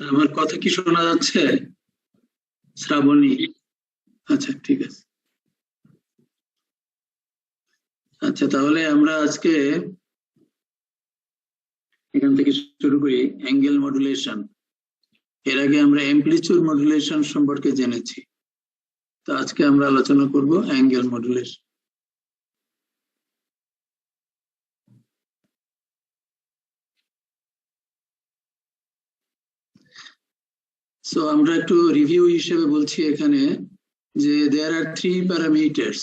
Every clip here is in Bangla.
আমার কথা কি শোনা যাচ্ছে? শ্রাবণী? আচ্ছা, ঠিক আছে। আচ্ছা, তাহলে আমরা আজকে এখান থেকে শুরু করি। Angle modulation. এর আগে আমরা অ্যামপ্লিচিউড মডুলেশন সম্পর্কে জেনেছি, তো আজকে আমরা আলোচনা করব অ্যাঙ্গেল মডুলেশন। সো আমরা একটু রিভিউ হিসেবে বলছি এখানে যে there are 3 parameters.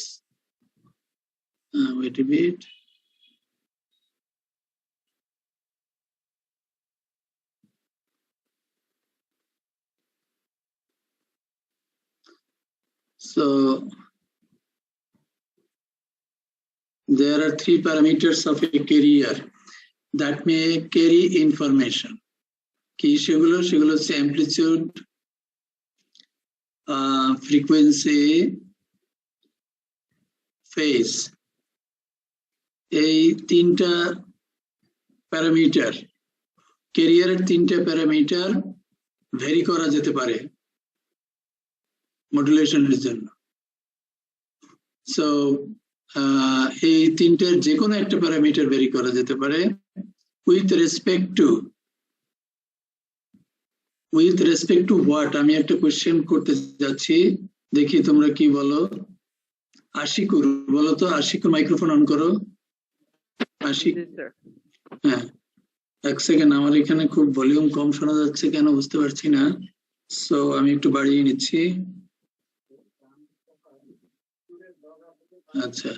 Wait a bit. So there are 3 parameters of a carrier that may carry information. কি সেগুলো? সেগুলো হচ্ছে অ্যামপ্লিচিউড, ফ্রিকোয়েন্সি, ফেজ। এই তিনটা প্যারামিটার, ক্যারিয়ারের তিনটা প্যারামিটার ভ্যারি করা যেতে পারে মডুলেশনের জন্য। সো এই তিনটার যে কোনো একটা প্যারামিটার ভ্যারি করা যেতে পারে উইথ রেসপেক্ট টু হোয়াট। আমি একটা কোয়েশ্চেন করতে যাচ্ছি, দেখি তোমরা কি বলো। আশিকুর বলো তো, আশিকুর মাইক্রোফোন অন করো। আশিক? হ্যাঁ, এক সেকেন্ড, আমার এখানে খুব ভলিউম কম শোনা যাচ্ছে, কেন বুঝতে পারছি না। সো আমি একটু বাড়িয়ে নিচ্ছি। আচ্ছা,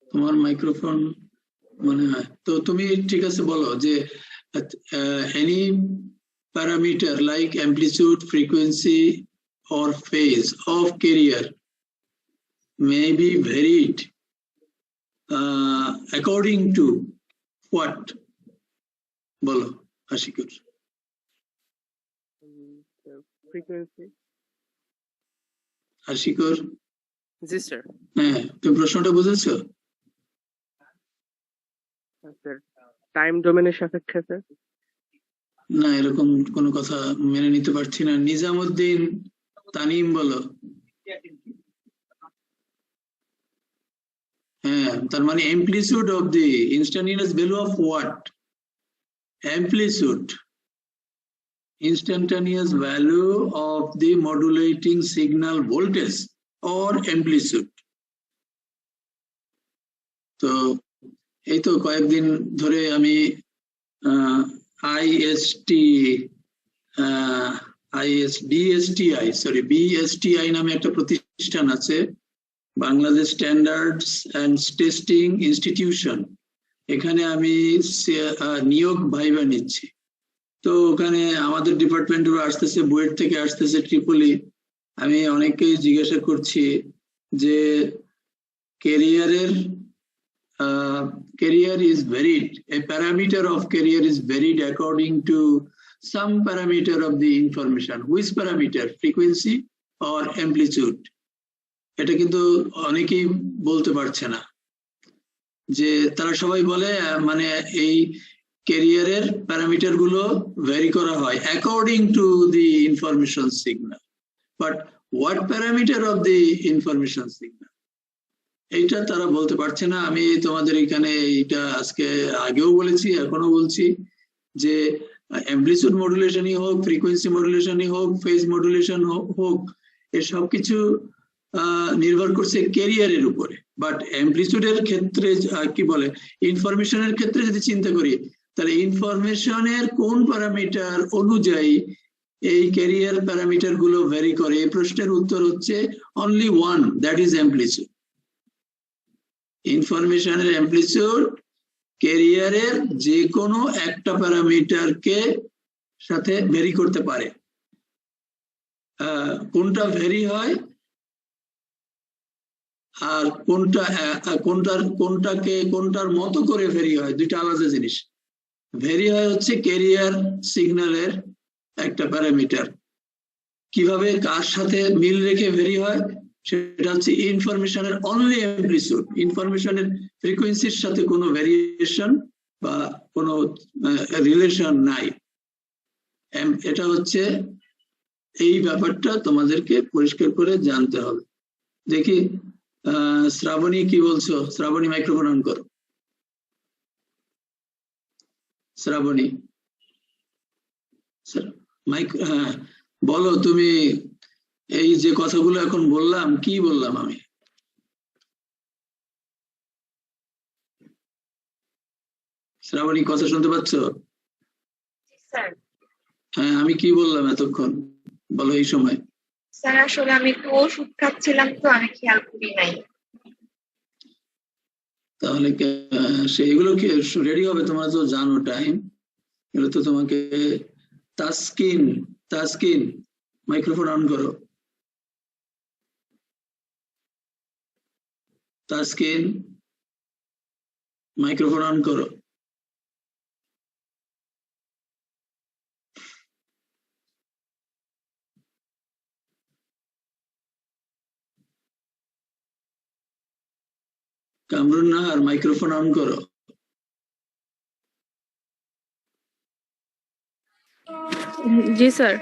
তোমার মাইক্রোফোন মনে হয় তো। তুমি ঠিক আছে, বলো যে any parameter like amplitude, frequency or phase of carrier may be varied according to what? বলো আশিকুর। frequency. আশিকুর? জি স্যার। হ্যাঁ, তুমি প্রশ্নটা বুঝেছো? স্যার, টাইম ডোমেনের সাপেক্ষে স্যার। না, এরকম কোনো কথা মেনে নিতে পারছি না। নিজামুদ্দিন, তানিম বলো। হ্যাঁ, তার মানে amplitude of the instantaneous value of what? Amplitude, instantaneous value of the modulating signal voltage or amplitude. তো এই তো কয়েকদিন ধরে আমি BSTI নামে একটা প্রতিষ্ঠান আছে, Bangladesh standards and testing institution. এখানে আমি নিয়োগ ভাইবা নিচ্ছি। তো ওখানে আমাদের ডিপার্টমেন্টেরও আসতেছে, বুয়েট থেকে আসতেছে, ট্রিপলি। আমি অনেককেই জিজ্ঞাসা করছি যে carrier is varied. A parameter of carrier is varied according to some parameter of the information. Which parameter? Frequency or amplitude? এটা কিন্তু অনেকেই বলতে পারছে না। যে তারা সবাই বলে মানে এই ক্যারিয়ারের প্যারামিটার গুলো ভ্যারি করা হয় according to the information signal. But what parameter of the information signal, এইটা তারা বলতে পারছে না। আমি তোমাদের এখানে এইটা আজকে আগেও বলেছি, এখনো বলছি যে অ্যামপ্লিটিউড মডুলেশনই হোক, ফ্রিকোয়েন্সি মডুলেশনই হোক, ফেজ মডুলেশন হোক, এর সবকিছু নির্ভর করছে ক্যারিয়ারের উপরে। বাট অ্যামপ্লিটিউডের ক্ষেত্রে কি বলে, ইনফরমেশনের ক্ষেত্রে যদি চিন্তা করি, তাহলে ইনফরমেশনের কোন প্যারামিটার অনুযায়ী এই ক্যারিয়ার প্যারামিটার গুলো ভ্যারি করে, এই প্রশ্নের উত্তর হচ্ছে only one, that is amplitude. ইনফরমেশনের অ্যামপ্লিটিউড ক্যারিয়ারের যে কোনো একটা প্যারামিটারকে সাথে ভ্যারি করতে পারে। কোনটা ভ্যারি হয় আর কোনটার মতো করে ভ্যারি হয়, দুইটা আলাদা জিনিস। ভ্যারি হয় হচ্ছে ক্যারিয়ার সিগন্যালের একটা প্যারামিটার, কিভাবে কার সাথে মিল রেখে ভ্যারি হয় সেটা হচ্ছে ইনফরমেশনের অনলি অ্যামপ্লিটিউড। ইনফরমেশনের ফ্রিকোয়েন্সির সাথে কোনো ভ্যারিয়েশন বা কোনো রিলেশন নাই। এটা হচ্ছে এই ব্যাপারটা তোমাদেরকে পরিষ্কার করে জানতে হবে। দেখি শ্রাবণী কি বলছো? শ্রাবণী মাইক্রোফোন অন করো। শ্রাবণী হ্যাঁ বলো, তুমি এই যে কথাগুলো এখন বললাম, কি বললাম আমি? শ্রাবণী কথা শুনতে পাচ্ছ? হ্যাঁ আমি কি বললাম এতক্ষণ বলো এই সময়? স্যার আসলে আমি একটু ওষুধ খাচ্ছিলাম তো আমি খেয়াল করি নাই। তাহলে সেগুলো কি রেডি হবে? তোমরা তো জানো টাইম, এগুলো তো তোমাকে। তাসকিন মাইক্রোফোন অন করো। তাসকিন মাইক্রোফোন অন করো। কামরুন নাহার মাইক্রোফোন অন করো। জি স্যার।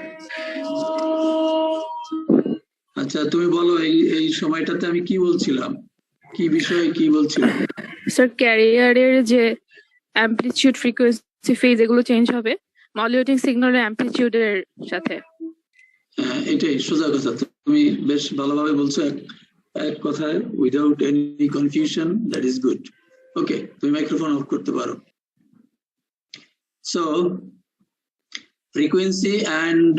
আচ্ছা তুমি বলো এই সময়টাতে আমি কি বলছিলাম, কি বিষয়ে কি বলছিলাম? স্যার ক্যারিয়ারের যে অ্যামপ্লিটিউড, ফ্রিকোয়েন্সি, ফেজ এগুলো চেঞ্জ হবে মডুলেটিং সিগন্যালের অ্যামপ্লিটিউডের সাথে। হ্যাঁ এটাই সোজা কথা, তুমি বেশ ভালোভাবে বলছো এক কথায়, without any confusion. That is good. Okay, তুমি মাইক্রোফোন অফ করতে পারো। So frequency and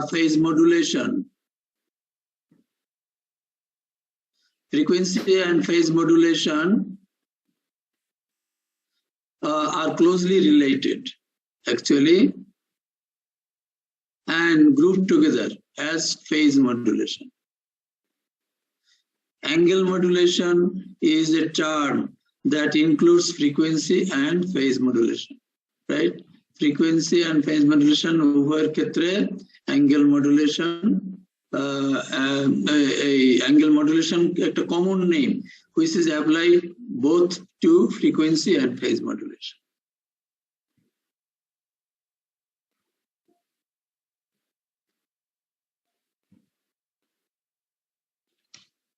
phase modulation. Frequency and phase modulation are closely related actually and grouped together as phase modulation. Angle modulation is a term that includes frequency and phase modulation, right? Frequency and phase modulation উভয়ের ক্ষেত্রে angle modulation angle modulation একটা common name which is applied both to frequency and phase modulation.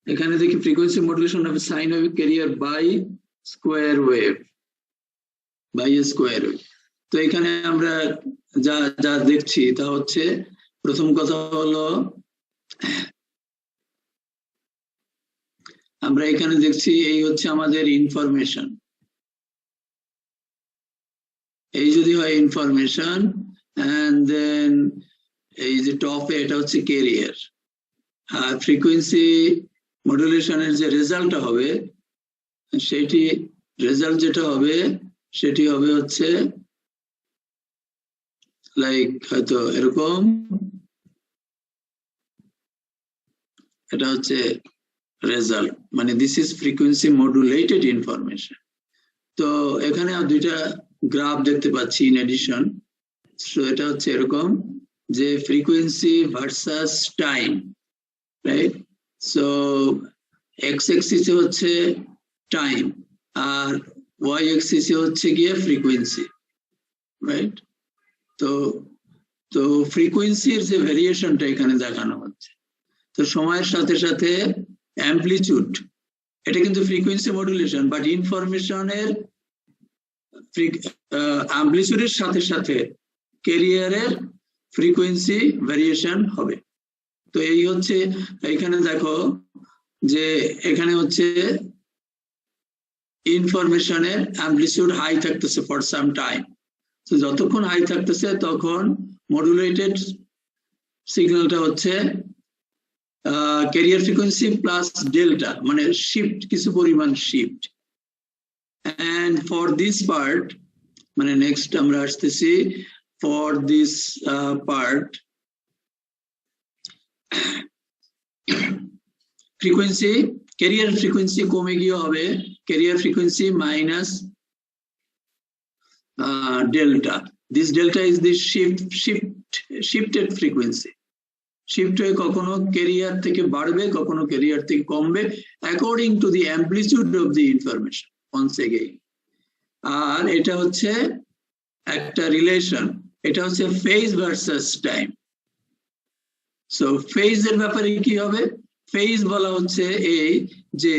এখানে দেখি frequency modulation of a sine wave carrier by square wave, by a square wave. তো এখানে আমরা যা যা দেখছি তা হচ্ছে, প্রথম কথা হলো আমরা এখানে দেখছি এই হচ্ছে আমাদের ইনফরমেশন। এই যদি হয় ইনফরমেশন, এন্ড দেন এই যে টপে এটা হচ্ছে ক্যারিয়ার। আর ফ্রিকোয়েন্সি মডুলেশনের যে রেজাল্টটা হবে সেটি রেজাল্ট যেটা হবে সেটি হবে হচ্ছে লাইক হয়তো এরকম, এটা হচ্ছে রেজাল্ট, মানে this is frequency modulated information. তো এখানে দুইটা গ্রাফ দেখতে পাচ্ছি ইন এডিশন। সো এটা হচ্ছে এরকম যে frequency versus time, right? So x axis হচ্ছে টাইম আর ওয়াই এক্সিস হচ্ছে গিয়ে ফ্রিকোয়েন্সি, রাইট? তো ফ্রিকোয়েন্সির যে ভেরিয়েশনটা এখানে দেখানো হচ্ছে, তো সময়ের সাথে সাথে অ্যামপ্লিটিউড, এটা কিন্তু ফ্রিকোয়েন্সি মডুলেশন, বাট ইনফরমেশনের অ্যামপ্লিটিউডের সাথে সাথে ক্যারিয়ারের ফ্রিকোয়েন্সি ভেরিয়েশন হবে। তো এই হচ্ছে, এখানে দেখো যে এখানে হচ্ছে ইনফরমেশনের অ্যামপ্লিটিউড হাই থাকতেছে ফর সাম টাইম। তো যতক্ষণ হাই থাকতেছে তখন মডুলেটেড সিগন্যালটা হচ্ছে ক্যারিয়ার ফ্রিকোয়েন্সি প্লাস ডেল্টা, মানে শিফট, কিছু পরিমাণ shift. And for this part, মানে নেক্সট আমরা আসতেছি, for this part frequency, carrier frequency কমে গিয়ে হবে carrier frequency minus delta. This delta is the shifted frequency. Shift হয়ে কখনো ক্যারিয়ার থেকে বাড়বে, কখনো ক্যারিয়ার থেকে কমবে, according to the amplitude of the information once again. আর এটা হচ্ছে একটা রিলেশন, এটা হচ্ছে ফেজ ভার্সাস টাইম। সো ফেজের ব্যাপারে কি হবে? ফেজ বলা হচ্ছে এই যে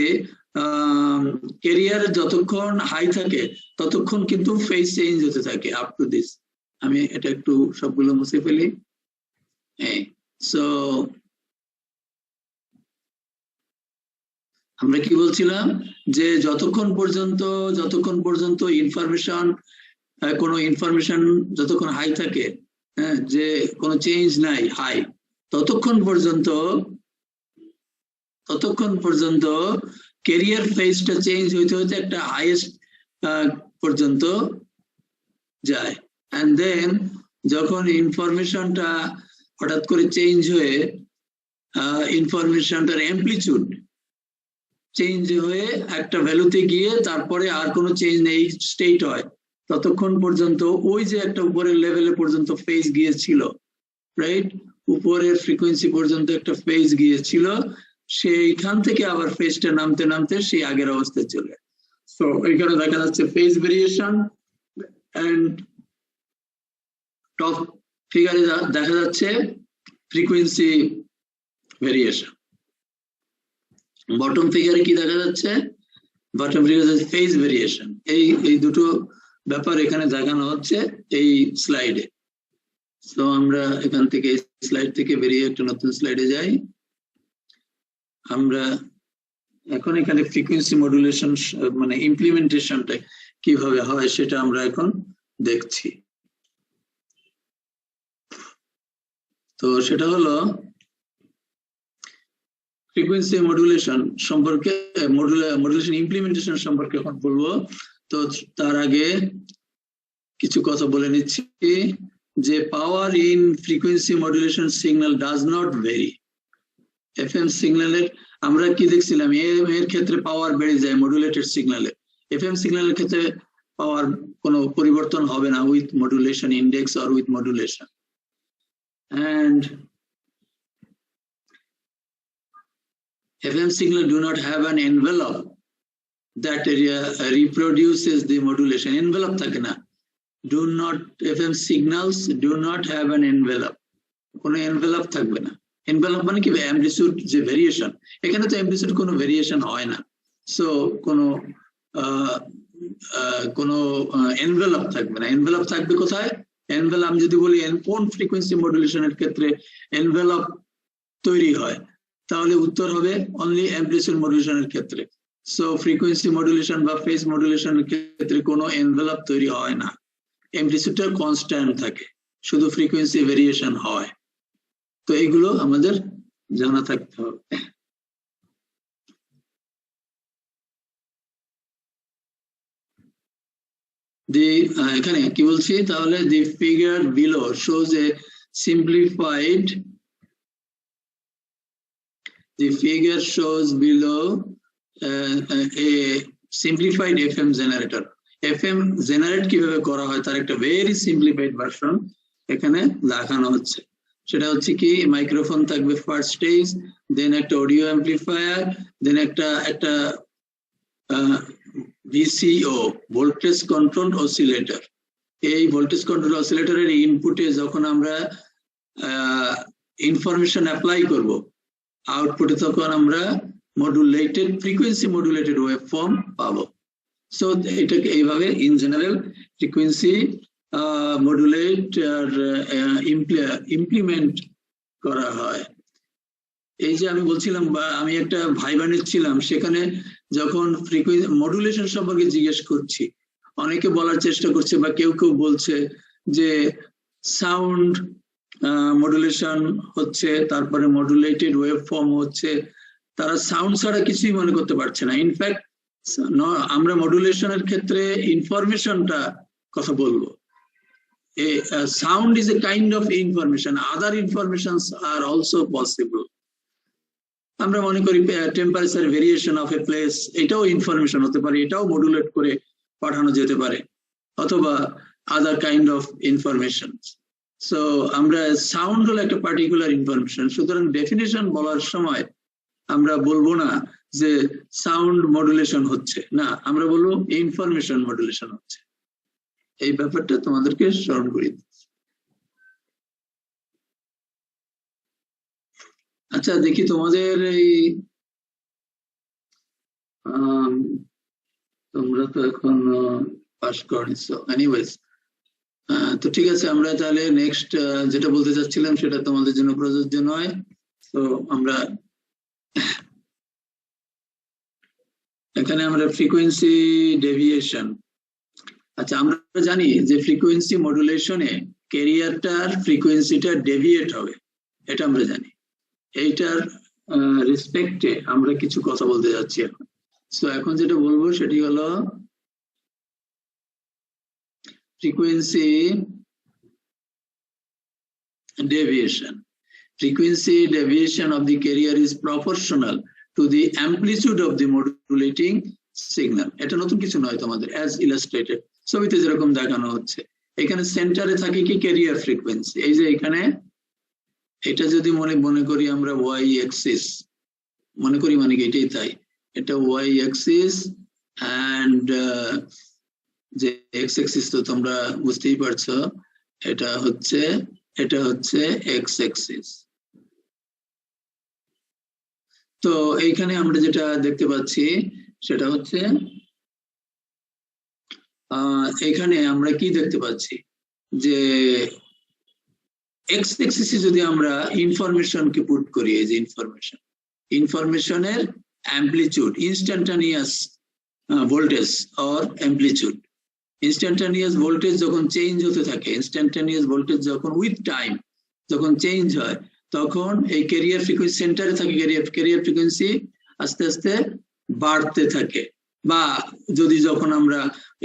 ক্যারিয়ার যতক্ষণ হাই থাকে ততক্ষণ কিন্তু ফেজ চেঞ্জ হতে থাকে আপ টু দিস। আমি এটা একটু সবগুলো মুছে ফেলি। সো আমরা কি বলছিলাম যে যতক্ষণ পর্যন্ত ইনফরমেশন, কোনো ইনফরমেশন যতক্ষণ হাই থাকে, হ্যাঁ, যে কোনো চেঞ্জ নাই হাই, ততক্ষণ পর্যন্ত ক্যারিয়ার ফেজটা চেঞ্জ হইতে হইতে একটা হাইয়েস্ট পর্যন্ত যায়। এন্ড দেন যখন ইনফরমেশনটা হঠাৎ করে চেঞ্জ হয়ে ইনফরমেশনটার অ্যাম্প্লিটিউড চেঞ্জ হয়ে একটা ভ্যালুতে গিয়ে তারপরে আর কোনো চেঞ্জ নেই স্টেট হয়, ততক্ষণ পর্যন্ত ওই যে একটা উপরের লেভেলে পর্যন্ত ফেজ গিয়েছিল, রাইট, উপরের ফ্রিকোয়েন্সি পর্যন্ত একটা ফেজ গিয়েছিল, সেইখান থেকে আবার ফেজটা নামতে নামতে সেই আগের অবস্থায় চলে। সো এখানে দেখা যাচ্ছে ফেজ ভেরিয়েশন, এন্ড টপ ফিগারে দেখা যাচ্ছে ফ্রিকোয়েন্সি ভেরিয়েশন। বটম ফিগারে কি দেখা যাচ্ছে? বটম ফিগারে ফেজ ভেরিয়েশন। এই দুটো ব্যাপার এখানে দেখানো হচ্ছে এই স্লাইডে। তো আমরা এখান থেকে স্লাইড থেকে বেরিয়ে একটা নতুন স্লাইডে যাই। আমরা এখন এখানে ফ্রিকোয়েন্সি মডুলেশন মানে ইমপ্লিমেন্টেশনটা কিভাবে হয় সেটা আমরা এখন দেখছি। তো সেটা হলো ফ্রিকোয়েন্সি মডুলেশন সম্পর্কে, মডুলেশন ইমপ্লিমেন্টেশন সম্পর্কে এখন বলবো। তো তার আগে কিছু কথা বলে নিচ্ছি যে power in frequency modulation signal does not very. FM সিগন্যালের আমরা কি দেখছিলাম, এর ক্ষেত্রে পাওয়ার বেড়ে যায় মডুলেটেড সিগন্যালে। এফএম সিগন্যালের ক্ষেত্রে পাওয়ার কোনো পরিবর্তন হবে না with modulation index or with modulation. And FM signal do not have an envelope that reproduces the modulation. Envelope থাকে না। FM signals do not have an envelope. কোনো envelope থাকবে না। Envelope মানে কি? amplitude যে ভেরিয়েশন, এখানে তো amplitude কোনো ভেরিয়েশন হয় না। সো কোনো envelope থাকবে না। envelope থাকবে কোথায়? এনভেলপ আমি যদি বলি কোন ফ্রিকোয়েন্সি মডুলেশনের ক্ষেত্রে এনভেলপ তৈরি হয়, তাহলে উত্তর হবে অনলি অ্যাম্প্লিটিউড মডুলেশনের ক্ষেত্রে। সো ফ্রিকোয়েন্সি মডুলেশন বা ফেজ মডুলেশনের ক্ষেত্রে কোনো এনভেলপ তৈরি হয় না, অ্যাম্প্লিটিউডটা কনস্ট্যান্ট থাকে, শুধু ফ্রিকোয়েন্সি ভেরিয়েশন হয়। তো এইগুলো আমাদের জানা থাকতে হবে। এখানে কি বলছি তাহলে, the figure below shows a simplified a simplified FM generator. FM generate কিভাবে করা হয় তার একটা ভেরি সিম্পলিফাইড ভার্সন এখানে দেখানো হচ্ছে। সেটা হচ্ছে কি, মাইক্রোফোন থাকবে ফার্স্ট স্টেজ, দেন একটা অডিও অ্যাম্পলিফায়ার, দেন একটা VCO ভোল্টেজ কন্ট্রোল অসিলেটর। এই ভোল্টেজ কন্ট্রোল অসিলেটরের ইনপুটে যখন আমরা ইনফরমেশন অ্যাপ্লাই করব, আউটপুটে তখন আমরা modulated frequency modulated wave form পাবো। সো এটাকে এইভাবে ইন জেনারেল ফ্রিকোয়েন্সি মডুলেট আর ইমপ্লিমেন্ট করা হয়। এই যে আমি বলছিলাম বা আমি একটা ভাইবা নিচ্ছিলাম, সেখানে যখন ফ্রিকোয়েন্সি মডুলেশন সম্পর্কে জিজ্ঞেস করছি, অনেকে বলার চেষ্টা করছে বা কেউ কেউ বলছে যে সাউন্ড মডুলেশন হচ্ছে, তারপরে মডুলেটেড ওয়েভ ফর্ম হচ্ছে, তারা সাউন্ড ছাড়া কিছুই মনে করতে পারছে না। ইনফ্যাক্ট আমরা মডুলেশনের ক্ষেত্রে ইনফরমেশনটা কথা বলবো। Sound is a kind of information. Other informations are also possible. আমরা মনে করি temperature variation of a place, এটাও ইনফরমেশন হতে পারে, এটাও মডুলেট করে পাঠানো যেতে পারে, অথবা আদার কাইন্ড অফ ইনফরমেশন। সো আমরা সাউন্ড হলো একটা পার্টিকুলার ইনফরমেশন। সুতরাং ডেফিনেশন বলার সময় আমরা বলবো না যে সাউন্ড মডুলেশন হচ্ছে, না, আমরা বলবো ইনফরমেশন মডুলেশন হচ্ছে। এই ব্যাপারটা তোমাদেরকে স্মরণ করি। আচ্ছা দেখি তোমাদের এই তোমরা তো এখন পাস করেছো এনিওয়েজ। তো ঠিক আছে, আমরা তাহলে নেক্সট যেটা বলতে চাচ্ছিলাম সেটা তোমাদের জন্য প্রযোজ্য নয়। তো আমরা এখানে আমরা ফ্রিকোয়েন্সি ডেভিয়েশন, আচ্ছা আমরা জানি যে ফ্রিকোয়েন্সি মডুলেশনে ক্যারিয়ারটার ফ্রিকোয়েন্সিটা ডেভিয়েট হবে, এটা আমরা জানি। এইটার রেসপেক্টে আমরা কিছু কথা বলতে যাচ্ছি এখন। সো এখন যেটা বলবো সেটি হলো frequency deviation. Frequency deviation of the carrier is proportional to the amplitude of the modulating signal. এটা নতুন কিছু নয় তোমাদের, as illustrated ছবিতে যেরকম দেখানো হচ্ছে। এখানে সেন্টারে থাকে কি ক্যারিয়ার ফ্রিকোয়েন্সি, এই যে এখানে এটা যদি মনে করি আমরা y axis মনে করি, মানে কি এটাই তাই, এটা y axis and যে x axis তো তোমরা বুঝতেই পারছো, এটা হচ্ছে x axis। তো এইখানে আমরা যেটা দেখতে পাচ্ছি সেটা হচ্ছে এখানে আমরা কি দেখতে পাচ্ছি যে x axis যদি আমরা ইনফরমেশনকে পুট করি, এই যে ইনফরমেশনের amplitude, instantaneous voltage or amplitude. Instantaneous voltage যখন চেঞ্জ হতে থাকে, ইনস্ট্যান্টানিয়াস ভোল্টেজ যখন উইথ টাইম যখন চেঞ্জ হয়, তখন এই ক্যারিয়ার ফ্রিকোয়েন্সি সেন্টারে থাকে, ক্যারিয়ার ফ্রিকোয়েন্সি আস্তে আস্তে বাড়তে থাকে। বা যদি যখন আমরা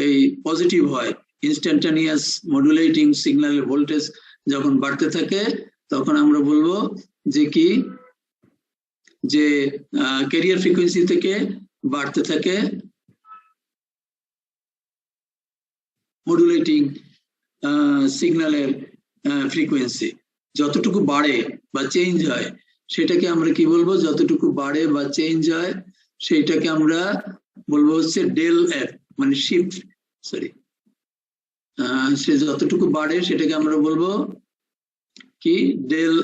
এই পজিটিভ হয়, ইনস্ট্যান্টানিয়াস মডুলেটিং সিগন্যালের ভোল্টেজ যখন বাড়তে থাকে, তখন আমরা বলবো যে কি যে ক্যারিয়ার ফ্রিকোয়েন্সি থেকে বাড়তে থাকে মডুলেটিং সিগন্যালের ফ্রিকোয়েন্সি। যতটুকু বাড়ে বা চেঞ্জ হয় সেটাকে আমরা কি বলবো, যতটুকু বাড়ে বা চেঞ্জ হয় সেইটাকে আমরা বলবো হচ্ছে ডেল এফ, মানে শিফট, সরি, সে যতটুকু বাড়ে সেটাকে আমরা বলবো কি ডেল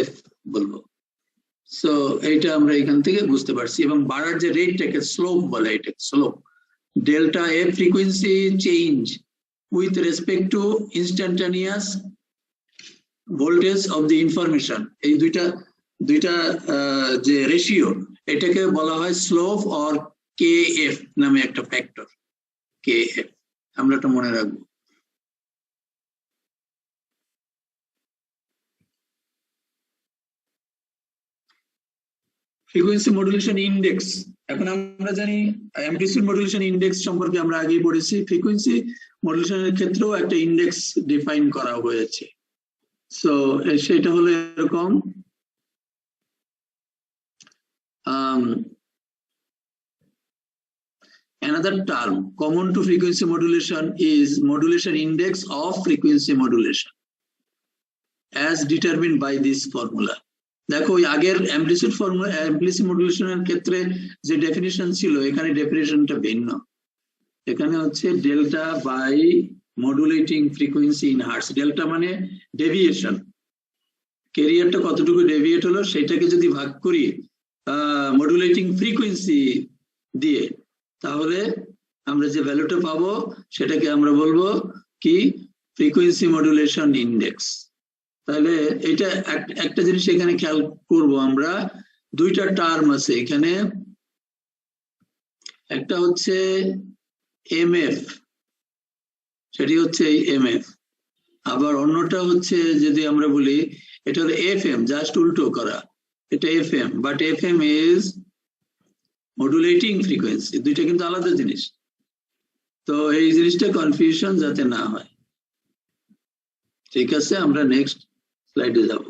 এফ বলবো। সো এইটা আমরা এখান থেকে বুঝতে পারছি। এবং বাড়ার যে রেটটাকে স্লোপ বলে, এটা slope. Delta F frequency change with respect to instantaneous voltage of the information, এই দুইটা যে রেশিও, এটাকে বলা হয় স্লোপ অর KF নামে একটা ফ্যাক্টর, KF আমরা এটা মনে রাখবো। ফ্রিকোয়েন্সি মডুলেশন ইন্ডেক্স, এখন আমরা জানি অ্যাম্পলিটিউড মডুলেশন ইন্ডেক্স সম্পর্কে আমরা আগেই পড়েছি। ফ্রিকোয়েন্সি মডুলেশনের ক্ষেত্রেও একটা ইন্ডেক্স ডিফাইন করা হয়েছে। সো সেটা হলো এরকম, another term common to frequency modulation is modulation index of frequency modulation as determined by this formula. দেখো ওই আগের অ্যাম্পলিটিউড ফর্মুলা, অ্যাম্পলিটিউড মডুলেশনের ক্ষেত্রে যে ডেফিনিশন ছিল, এখানে ডেফিনিশনটা ভিন্ন। এখানে হচ্ছে delta by modulating frequency in hertz. Delta মানে ডেভিয়েশন, ক্যারিয়ারটা কতটুকু ডেভিয়েট হলো সেটাকে যদি ভাগ করি মডুলেটিং ফ্রিকোয়েন্সি দিয়ে, তাহলে আমরা যে ভ্যালুটা পাবো সেটাকে আমরা বলবো কি ফ্রিকোয়েন্সি মডুলেশন ইন্ডেক্স। তাহলে এটা একটা জিনিস এখানে খেয়াল করব আমরা, দুইটা টার্ম আছে এখানে, একটা হচ্ছে এমএফ, সেটি হচ্ছে এই এমএফ, আবার অন্যটা হচ্ছে যদি আমরা বলি এটা হলো এফএম, জাস্ট উল্টো করা, এটা FM, but FM is modulating frequency, দুইটা কিন্তু আলাদা জিনিস। তো এই জিনিসটা কনফিউশন যাতে না হয়, ঠিক আছে। আমরা নেক্সট স্লাইডে যাব।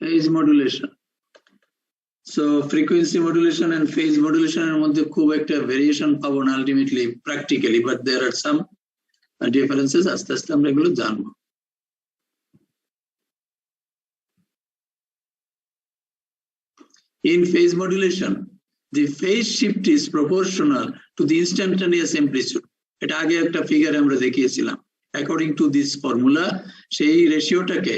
phase modulation. So frequency modulation and phase modulation এর মধ্যে খুব একটা ভেরিয়েশন পাবো না ultimately practically, but there are some differences, আস্তে আস্তে আমরা এগুলো জানবো। In phase modulation, the phase shift is proportional to the instantaneous amplitude. এটা আগে একটা ফিগার আমরা দেখিয়েছিলাম। According to this formula, সেই রেশিওটাকে,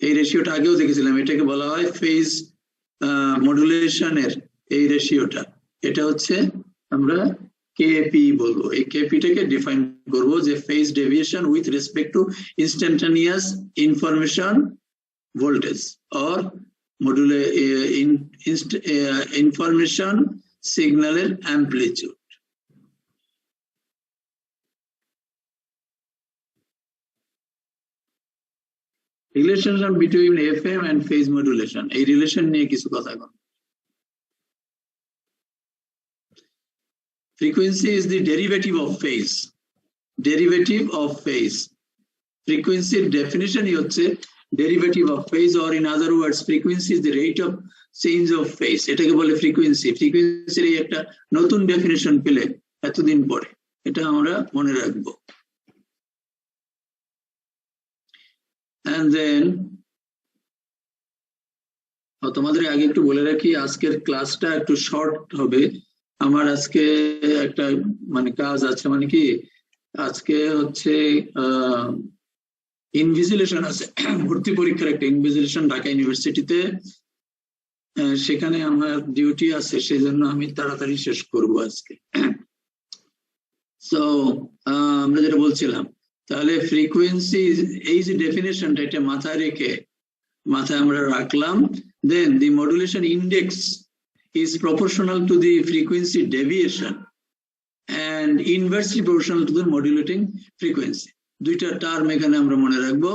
এই রেশিওটা আগেও দেখেছিলাম, এটাকে বলা হয় ফেজ মডুলেশনের এই রেশিওটা। এটা হচ্ছে আমরা কেপি বলবো। এই কেপিটাকে ডিফাইন করব যে phase deviation with respect to instantaneous information voltage or module information সিগন্যালের amplitude. Relationship between FM and phase modulation, এই রিলেশন নিয়ে কিছু কথা বলব। Frequency is the derivative of phase. Derivative of phase. Frequency definition হচ্ছে derivative of phase, or in other words, frequency is the rate of change of phase. এটাকে বলে frequency. Frequency এর একটা নতুন definition পেলে এতদিন পরে, এটা আমরা মনে রাখবো। And then তোমাদের আগে একটু বলে রাখি, আজকের ক্লাসটা একটু শর্ট হবে। আমার আজকে একটা মানে কাজ আছে, মানে কি আজকে হচ্ছে ইনভিজিলেশন আছে, ভর্তি পরীক্ষার একটা ইনভিজিলেশন ঢাকা ইউনিভার্সিটিতে, সেখানে আমার ডিউটি আছে, সেজন্য আমি তাড়াতাড়ি শেষ করব আজকে। সো আমরা যেটা বলছিলাম, তাহলে ফ্রিকোয়েন্সি এই যে ডেফিনেশনটা, এটা মাথায় রেখে মাথায় আমরা রাখলাম। Then the modulation index is proportional to the frequency deviation and inversely proportional to the modulating frequency. দুইটা টার্ম এখানে আমরা মনে রাখবো।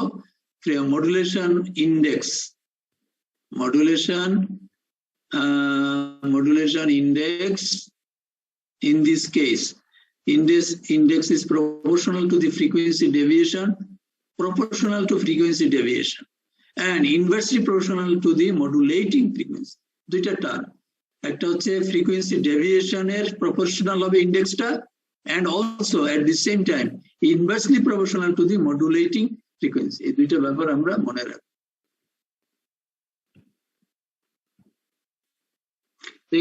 Modulation index, modulation index, in this case index is proportional to the frequency deviation, and inversely proportional to the modulating frequency. দুইটা টার্ম, একটা হচ্ছে ফ্রিকোয়েন্সি ডেভিয়েশনের প্রপোর্শনাল হবে ইন্ডেক্সটা, and also at the same time inversely proportional to the modulating frequency. এই দুইটা ব্যাপার আমরা মনে রাখব।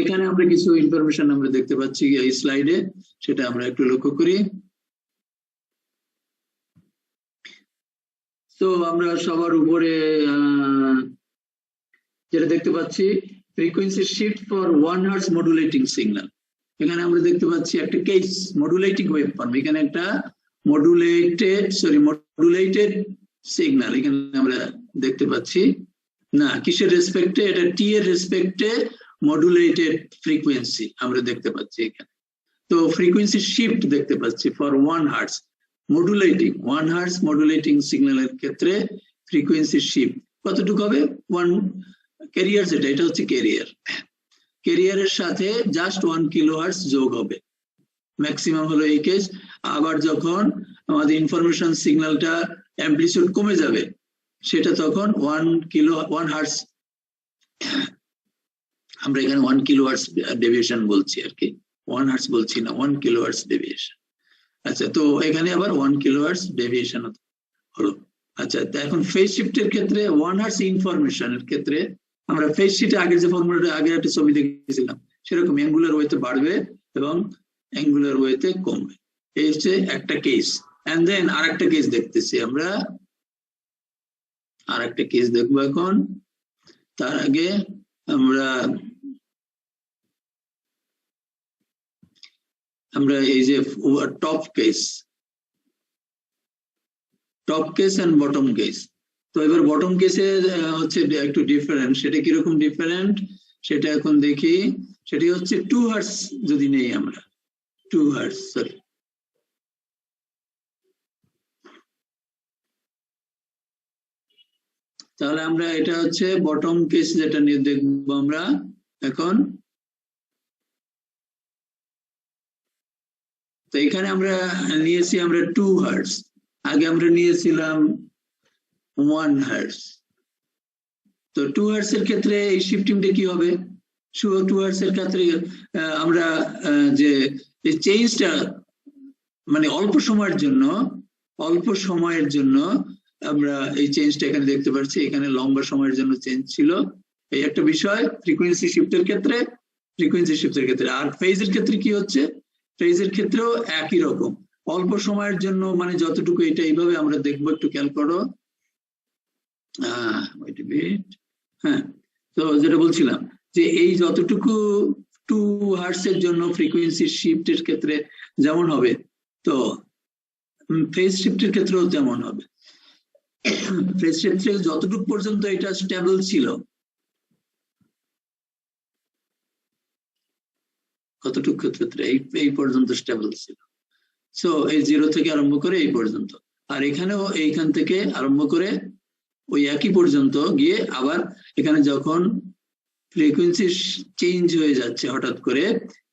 এখানে আমরা কিছু ইনফরমেশন আমরা দেখতে পাচ্ছি এই স্লাইডে, সেটা আমরা একটু লক্ষ্য করি। তো আমরা সবার উপরে যেটা দেখতে পাচ্ছি, frequency shift for 1 Hz modulating signal. এখানে আমরা দেখতে পাচ্ছি একটা কেস মডুলেটিং ওয়েভফর্ম, এখানে একটা মডুলেটেড সিগন্যাল এখানে আমরা দেখতে পাচ্ছি। না, কিসের রেসপেক্টে? এটা টি এর রেসপেক্টে মডুলেটেড ফ্রিকোয়েন্সি আমরা দেখতে পাচ্ছি এখানে। তো ফ্রিকোয়েন্সি শিফট দেখতে পাচ্ছি for 1 Hz modulating, 1 Hz modulating সিগন্যালের ক্ষেত্রে ফ্রিকোয়েন্সি শিফট কতটুকু হবে? 1 ক্যারিয়ার, যেটা এটা হচ্ছে ক্যারিয়ারের সাথে জাস্ট 1 কিলোহার্টজ যোগ হবে, ম্যাক্সিমাম হলো এই কেস। আবার যখন আমাদের ইনফরমেশন সিগন্যালটা অ্যাম্প্লিটিউড কমে যাবে, সেটা তখন 1 হার্টজ, আমরা এখানে 1 কিলোহার্টজ ডেভিয়েশন বলছি আর কি, 1 হার্টজ বলছি না, 1 কিলোহার্টজ ডেভিয়েশন। আচ্ছা, তো এখানে আবার 1 কিলোহার্টজ ডেভিয়েশন হলো। আচ্ছা, এখন ফেজ শিফটের ক্ষেত্রে 1 হার্টজ ইনফরমেশনের ক্ষেত্রে আমরা ফেজ শিফটে আগের যে ফর্মুলাটা, আগের একটা ছবি দেখেছিলাম, সেরকম অ্যাঙ্গুলার ওয়েতে বাড়বে এবং অ্যাঙ্গুলার ওয়েতে কমবে। এই হচ্ছে একটা কেস। এন্ড দেন আরেকটা কেস দেখতেছি আমরা, আরেকটা কেস দেখবো এখন। তার আগে আমরা এই যে top case and bottom case. তো এবার বটম কেসে হচ্ছে একটু ডিফারেন্ট, সেটা কিরকম ডিফারেন্ট সেটা এখন দেখি। সেটি হচ্ছে 2 হার্টজ যদি নেই আমরা, 2 হার্টজ, সরি, তাহলে আমরা এটা হচ্ছে বটম কেস যেটা নিয়ে দেখবো আমরা এখন। তো এখানে আমরা নিয়েছি আমরা 2 হার্টজ, আগে আমরা নিয়েছিলাম 1 হার্টজ। তো 2 হার্টজ এর ক্ষেত্রে এই শিফটিংটা কি হবে? 2 হার্টজ এর ক্ষেত্রে আমরা যে এই চেঞ্জটা মানে অল্প সময়ের জন্য আমরা এই চেঞ্জটা এখানে দেখতে পাচ্ছি। এখানে লম্বা সময়ের জন্য চেঞ্জ ছিল, এই একটা বিষয় ফ্রিকোয়েন্সি শিফটের ক্ষেত্রে, আর ফেজের ক্ষেত্রে কি হচ্ছে, ফেজের ক্ষেত্রেও একই রকম, অল্প সময়ের জন্য মানে যতটুকু, এটা এইভাবে আমরা দেখবো, একটু খেয়াল করো। হ্যাঁ, তো যেটা বলছিলাম যে এই যতটুকু 2 হার্টজ এর জন্য ফ্রিকোয়েন্সি শিফটের ক্ষেত্রে যেমন হবে, তো ফেজ শিফটের ক্ষেত্রেও তেমন হবে। ফেজ শিফটে যতটুকু পর্যন্ত এটা স্টেবল ছিল, কতটুকু ক্ষেত্রে এই পর্যন্ত স্টেবল ছিল, সো এই 0 থেকে আরম্ভ করে এই পর্যন্ত, আর এখানেও এইখান থেকে আরম্ভ করে ওই একই পর্যন্ত গিয়ে আবার এখানে যখন ফ্রিকোয়েন্সি চেঞ্জ হয়ে যাচ্ছে হঠাৎ করে,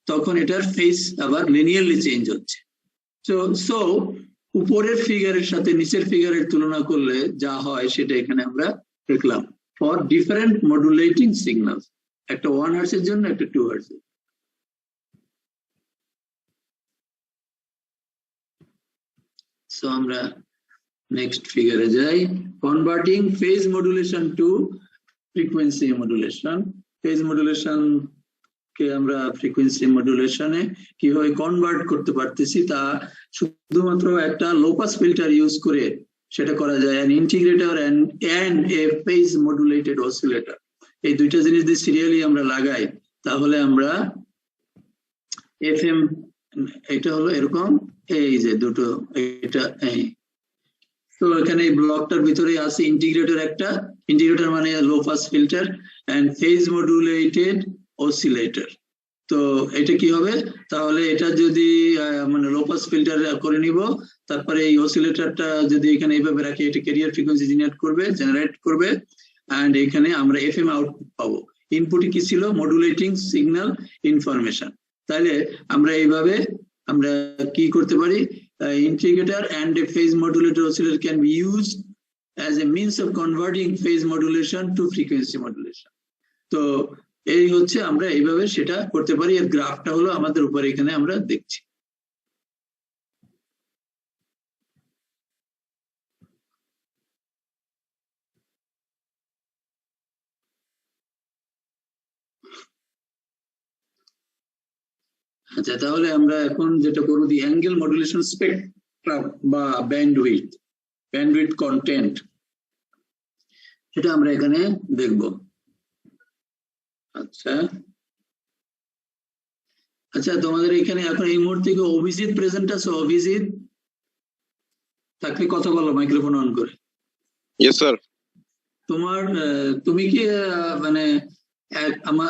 তখন এটার ফেজ আবার লিনিয়ারলি চেঞ্জ হচ্ছে। সো উপরের ফিগারের সাথে নিচের ফিগারের তুলনা করলে যা হয় সেটা এখানে আমরা দেখলাম ফর ডিফারেন্ট মডুলেটিং সিগন্যাল, একটা 1 হার্টজ এর জন্য, একটা 2 হার্টজ এর। সো আমরা নেক্সট ফিগারে যাই, converting phase modulation to frequency modulation. Phase modulation কে আমরা ফ্রিকোয়েন্সি মডুলেশনে কিভাবে কনভার্ট করতে পারতেছি তা শুধুমাত্র একটা লো পাস ফিল্টার ইউজ করে সেটা করা যায়, an integrator and a phase modulated oscillator। এই দুইটা জিনিস দিয়ে সিরিয়ালি আমরা লাগাই, তাহলে আমরা এফএম, এটা হলো এরকম, এই যে দুটো, এটা এই, তো এখানে এই ব্লকটার ভিতরে আছে ইন্টিগ্রেটর একটা, ইন্টিগ্রেটর মানে low pass filter and phase modulated oscillator. তো এটা কি হবে, তাহলে এটা যদি মানে লো পাস ফিল্টার করে নিব, তারপরে এই অসিলেটরটা যদি এখানে এইভাবে রাখি, এটা ক্যারিয়ার ফ্রিকোয়েন্সি জেনারেট করবে এন্ড এখানে আমরা এফএম আউটপুট পাবো। ইনপুটে কি ছিল, মডুলেটিং সিগন্যাল ইনফরমেশন। তাহলে আমরা এইভাবে আমরা কি করতে পারি, integrator and a phase modulator oscillator can be used as a means of converting phase modulation to frequency modulation। তো এই হচ্ছে আমরা এইভাবে সেটা করতে পারি, এর গ্রাফটা হলো আমাদের উপরে এখানে আমরা দেখছি। আচ্ছা, তাহলে আমরা এখন যেটা করব, দি অ্যাঙ্গেল মডুলেশন স্পেকট্রাম বা ব্যান্ডউইথ কন্টেন্ট, সেটা আমরা এখানে দেখব। আচ্ছা আচ্ছা, তোমাদের এখানে এখন এই মুহূর্তে কি অভিজিৎ প্রেজেন্ট আছে? অভিজিৎ থাকলে কথা বলো মাইক্রোফোন অন করে। Yes sir. তুমি কি মানে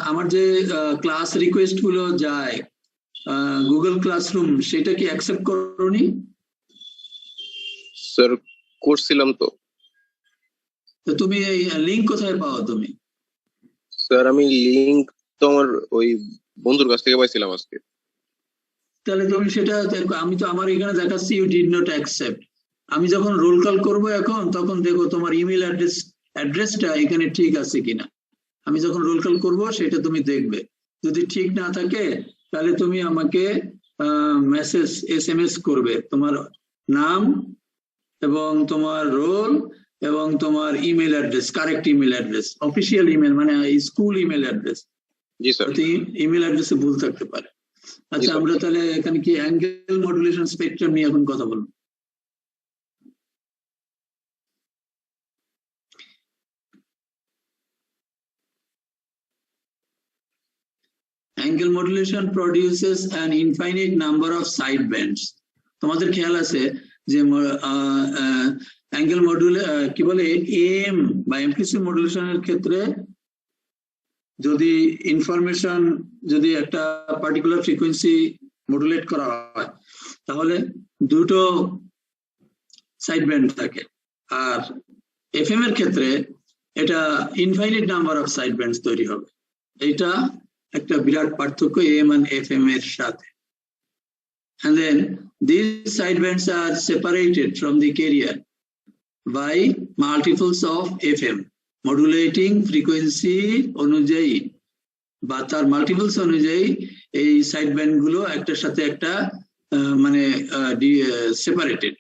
আমার যে ক্লাস রিকোয়েস্ট গুলো যায় গুগল ক্লাসরুম, সেটা কি অ্যাকসেপ্ট করোনি? স্যার করছিলাম তো। তো তুমি এই লিংক কোথায় পাও তুমি? স্যার আমি লিংক তো আমার ওই বন্ধুর কাছ থেকে পাইছিলাম আজকে। তাহলে তুমি সেটা, আমি তো আমার এখানে দেখাচ্ছি ইউ ডিড নট অ্যাকসেপ্ট। আমি যখন রোল কল করবো এখন, তখন দেখো তোমার ইমেল অ্যাড্রেসটা এখানে ঠিক আছে কিনা। আমি যখন রোল কল করবো সেটা তুমি দেখবে, যদি ঠিক না থাকে তাহলে তুমি আমাকে মেসেজ SMS করবে, তোমার নাম এবং তোমার রোল এবং তোমার email address, correct email address, official email মানে স্কুল ইমেল অ্যাড্রেস। জি স্যার। ইমেল অ্যাড্রেসে ভুল থাকতে পারে। আচ্ছা, আমরা তাহলে এখানে কি অ্যাঙ্গেল মডুলেশন স্পেকট্রাম নিয়ে এখন কথা বলবো। Angle modulation produces an infinite number of side bands। তোমাদের খেয়াল আছে যে অ্যাঙ্গেল কি বলে AM বা এমপ্লিসিউড মডুলেশনের ক্ষেত্রে যদি ইনফরমেশন যদি একটা পার্টিকুলার ফ্রিকোয়েন্সি মডুলেট করা হয়, তাহলে দুটো সাইড ব্যান্ড থাকে, আর FM এর ক্ষেত্রে এটা infinite number of side bands তৈরি হবে। এটা একটা বিরাট পার্থক্য AM and FM এর সাথে। And then these side bands are separated from the carrier by multiples of FM modulating frequency অনুযায়ী বা তার মাল্টিপলস অনুযায়ী এই সাইড ব্যান্ড গুলো একটার সাথে একটা মানে সেপারেটেড।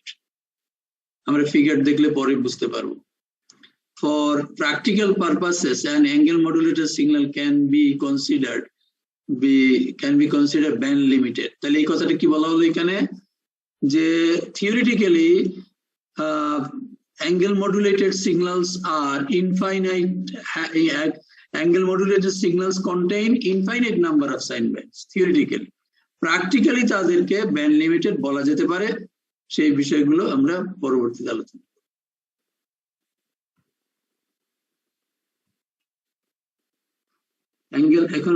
আমরা ফিগার দেখলে পরে বুঝতে পারবো। for practical purposes an angle modulated signal can be considered band limited. তাহলে এই কথাটা কি বলা হলো এখানে, যে theoretically angle modulated signals are infinite. Angle modulated signals contain infinite number of sidebands theoretically. Practically তাদেরকে band limited বলা যেতে পারে। সেই বিষয়গুলো আমরা পরবর্তীতে আলোচনা করব। অ্যাঙ্গেল এখন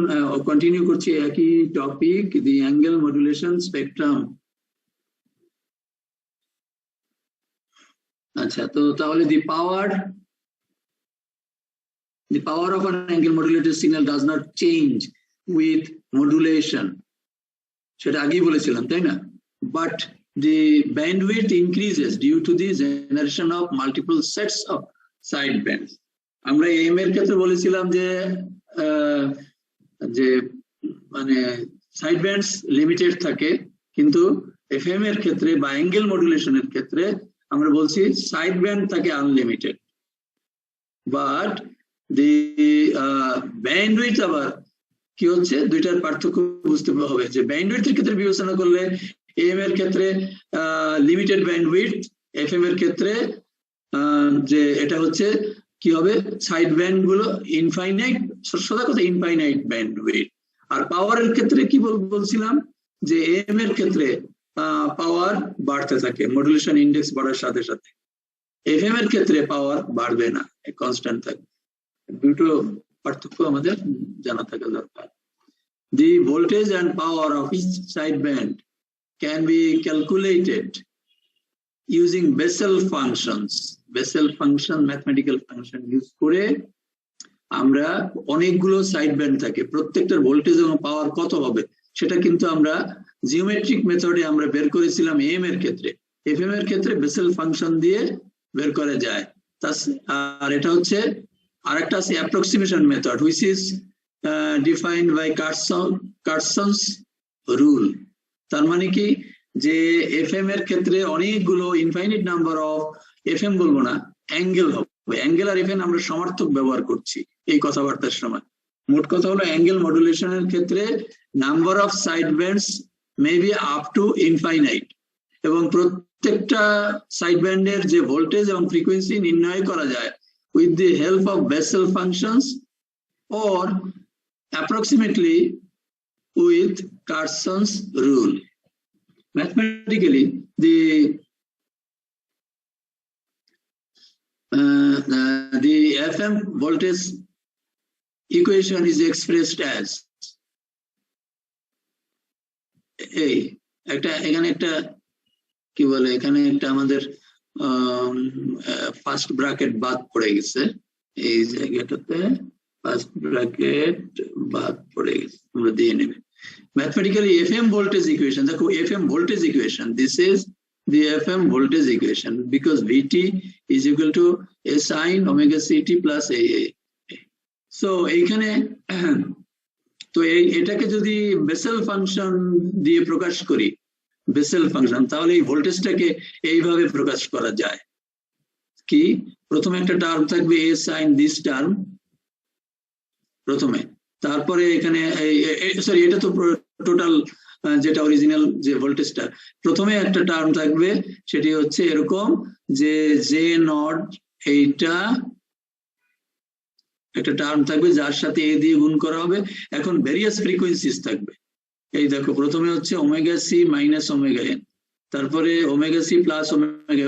কন্টিনিউ করছি একই টপিক, দি অ্যাঙ্গেল মডুলেশন স্পেকট্রাম। আচ্ছা, তো তাহলে the power of an angle modulated signal does not change with modulation, সেটা আগেই বলেছিলাম তাই না, but the bandwidth increases due to the generation of multiple sets of sidebands. আমরা AM এর ক্ষেত্রে বলেছিলাম যে মানে sidebands limited থাকে, কিন্তু FM এর ক্ষেত্রে বা অ্যাঙ্গেল মডুলেশনের ক্ষেত্রে আমরা বলছি sideband থাকে unlimited, but the bandwidth আবার কি হচ্ছে, দুইটার পার্থক্য বুঝতে হবে। যে bandwidth এর ক্ষেত্রে বিবেচনা করলে AM এর ক্ষেত্রে লিমিটেড ব্যান্ডউইডথ, FM এর ক্ষেত্রে যে এটা হচ্ছে কি হবে, সাইড ব্যান্ড গুলো ইনফাইনাইট, সোজা কথা ইনফাইনাইট ব্যান্ডউইডথ। আর পাওয়ারের ক্ষেত্রে কি বলছিলাম, যে AM এর ক্ষেত্রে পাওয়ার বাড়তে থাকে মডুলেশন ইন্ডেক্স বাড়ার সাথে সাথে, FM এর ক্ষেত্রে পাওয়ার বাড়বে না, কনস্ট্যান্ট থাকবে। দুটো পার্থক্য আমাদের জানা থাকা দরকার। The voltage and power of each sideband can be calculated using Bessel functions. Bessel function, mathematical function use করে আমরা অনেকগুলো সাইড ব্যান্ড থাকে, প্রত্যেকটার ভোল্টেজ এবং পাওয়ার কত হবে সেটা কিন্তু আমরা জিওমেট্রিক মেথডে আমরা বের করেছিলাম AM এর ক্ষেত্রে। FM এর ক্ষেত্রে বেসেল ফাংশন দিয়ে বের করা যায়। আর এটা হচ্ছে আরেকটা আছে approximation method, which is defined by Carson's rule. তার মানে কি, যে FM এর ক্ষেত্রে অনেকগুলো ইনফাইনিট নাম্বার অফ, FM বলবো না, অ্যাঙ্গেল হবে। অ্যাঙ্গেল আর FM আমরা সমার্থক ব্যবহার করছি এই কথাবার্তার সময়। মোট কথা হলো অ্যাঙ্গেল মডুলেশনের ক্ষেত্রে number of side bands may be up to infinite, এবং প্রত্যেকটা সাইড ব্যান্ডের যে ভোল্টেজ এবং ফ্রিকোয়েন্সি নির্ণয় করা যায় with the help of Bessel functions or approximately with Carson's rule. Mathematically, the FM voltage equation is expressed as এখানে একটা কি বলে, এখানে একটা আমাদের ফার্স্ট ব্র্যাকেট বাদ পড়ে গেছে, এই জায়গাটাতে ফার্স্ট ব্র্যাকেট বাদ পড়ে গেছে, আমরা দিয়ে নেবে। Mathematically, FM voltage equation, দেখো FM voltage equation, this is the FM voltage equation because VT is equal to a sin omega CT plus AA. So এইখানে তো এটাকে যদি বেসেল ফাংশন দিয়ে প্রকাশ করি, বেসেল ফাংশন, তাহলে এই ভোল্টেজটাকে এইভাবে প্রকাশ করা যায় কি, প্রথমে একটা টার্ম থাকবে a sin this টার্ম প্রথমে, তারপরে এখানে সরি এটা তো টোটাল যেটা অরিজিনাল যে ভোল্টেজটা, প্রথমে একটা টার্ম থাকবে সেটি হচ্ছে এরকম যে জে নট, এইটা একটা টার্ম থাকবে যার সাথে এ দিয়ে গুণ করা হবে। এখন ভেরিয়াস ফ্রিকোয়েন্সিস থাকবে, এই দেখো প্রথমে হচ্ছে omega C minus omega N, তারপরে omega C plus omega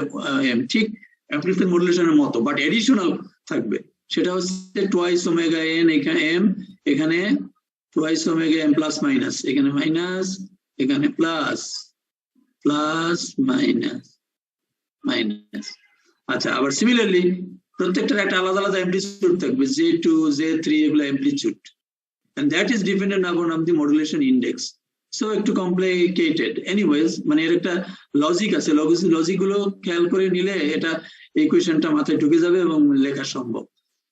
M, ঠিক অ্যামপ্লিফায়ার মডুলেশনের মতো, বাট এডিশনাল থাকবে, সেটা হচ্ছে টোয়াইস ওমেগা এন, এখানে এম, এখানে twice omega M plus minus, এখানে মাইনাস, এখানে প্লাস, প্লাস মাইনাস মাইনাস। আচ্ছা, আবার সিমিলারলি প্রত্যেকটার একটা আলাদা আলাদা অ্যামপ্লিটিউড থাকবে, J2, J3 এগুলো amplitude, and that is dependent upon the modulation index. So একটু complicated. Anyways, মানে এর একটা লজিক আছে, লজিক গুলো খেয়াল করে নিলে এটা ইকুয়েশনটা মাথায় ঢুকে যাবে এবং লেখা সম্ভব।